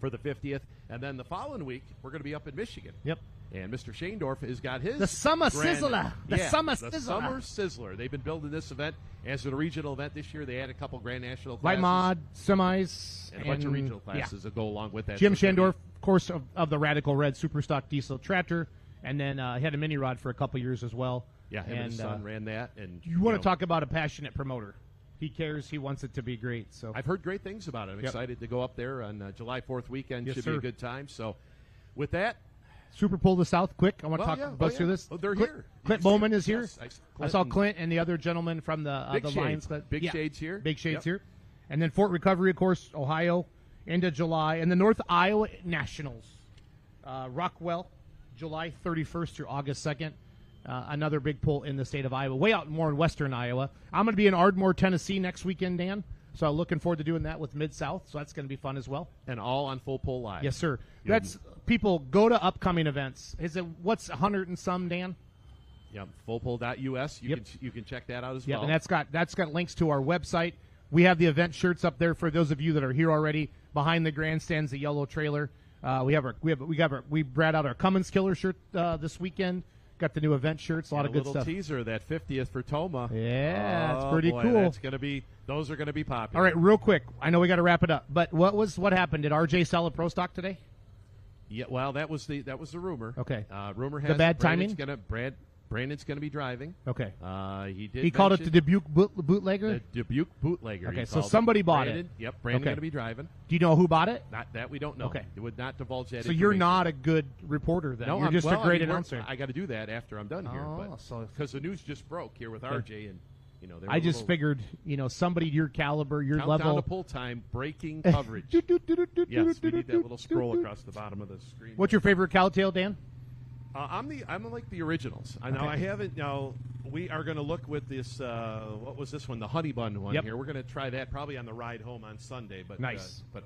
For the 50th. And then the following week, we're going to be up in Michigan. Yep. And Mr. Shaindorf has got his The Summer grand- Sizzler. The Yeah, Summer the Sizzler. Summer Sizzler. They've been building this event as a regional event this year. They had a couple Grand National Light classes. mod, semis. And a bunch of regional classes that go along with that. Jim So it's gonna Shandorf, of course, of the Radical Red Superstock Diesel Tractor. And then he had a mini rod for a couple years as well. Yeah, him and his son ran that. And you want to talk about a passionate promoter. He cares. He wants it to be great. So I've heard great things about it. I'm excited to go up there on July 4th weekend. Yes, Should sir. be a good time. So with that, Super Pull the South, quick. I want to Well, talk yeah. about Oh, through yeah. this. Oh, they're Clint, here. Clint You can see Bowman them. is here. Yes, I saw Clint and the other gentleman from the Big Lions Shades. Club. Big Shades here. Big Shades Yep. here. And then Fort Recovery, of course, Ohio, into July. And the North Iowa Nationals. Rockwell, July 31st through August 2nd. Another big pull in the state of Iowa. Way out more in western Iowa. I'm going to be in Ardmore, Tennessee next weekend, Dan. So looking forward to doing that with Mid-South. So that's going to be fun as well. And all on Full Pull Live. Yes, sir. You'll- That's people go to upcoming events. Is it what's 100 and some, Dan? Yep, fullpull.us. Yep. You can check that out as Yeah, well. and that's got links to our website. We have the event shirts up there for those of you that are here already. Behind the grandstands, the yellow trailer. We brought out our Cummins Killer shirt this weekend. Got the new event shirts. A lot of good little stuff. teaser, that 50th for Toma. Yeah, it's Oh, pretty boy, cool. Those are going to be popular. All right, real quick. I know we got to wrap it up, but what happened? Did RJ sell a pro stock today? Yeah, well, that was the rumor. Okay. Rumor has The bad Brandon's timing? Brandon's going to be driving. Okay. He called it the mention Dubuque bootlegger? the Dubuque bootlegger. Okay, he so called somebody bought Brandon, it. Yep, Brandon Okay. going to be driving. Do you know who bought it? Not that we don't know. Okay. It would not divulge that. So you're information. not a good reporter then. No, you're I'm, just well, a great I mean, announcer. I got to do that after I'm done here. Oh, But so- because the news just broke here with RJ, and they were I a just little- figured, somebody your caliber, your Countdown level. to pull time, breaking coverage. Yes, we need that little scroll across the bottom of the screen. What's your favorite cowtail, Dan? I'm like the originals. I know Okay. I haven't. Now we are going to look with this. What was this one? The honey bun one Yep. here. We're going to try that probably on the ride home on Sunday. But Nice. But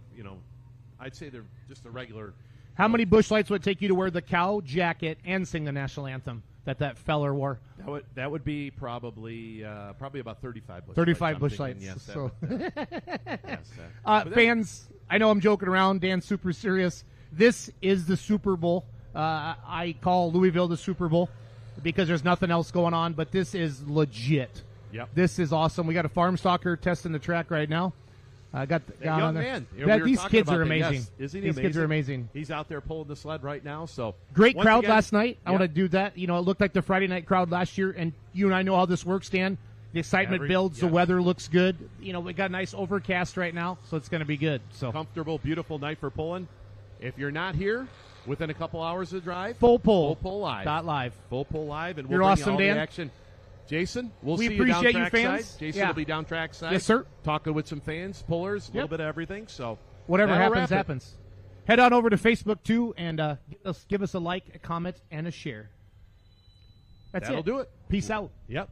I'd say they're just a regular. How many bush lights would it take you to wear the cow jacket and sing the national anthem that feller wore? That would be probably about 35 bush 35 lights. I'm bush thinking, lights. Yes, So- yes, but that- Fans, I know I'm joking around. Dan's super serious. This is the Super Bowl. I call Louisville the Super Bowl because there's nothing else going on, but this is legit. Yep. This is awesome. We got a farm stalker testing the track right now. Got the That guy young on there. man. These kids are That. amazing. Yes. Isn't he These kids are amazing. He's out there pulling the sled right now. So Great once crowd again- last night. I Yep. want to do that. It looked like the Friday night crowd last year, and you and I know how this works, Dan. The excitement builds. The yes. weather looks good. We got a nice overcast right now, so it's going to be good. So Comfortable, beautiful night for pulling. If you're not here, within a couple hours of drive, full pull. Full pull live. Dot live. Full pull live, and You're we'll bring awesome, you all Dan. the action. Jason, we'll We see you down appreciate you, track fans. side. Jason Yeah. will be down track side. Yes, sir. Talking with some fans, pullers, a little Yep. bit of everything. So Whatever that'll happens, wrap it. happens. Head on over to Facebook, too, and give us a like, a comment, and a share. That's That'll it. do it. Peace out. Yep.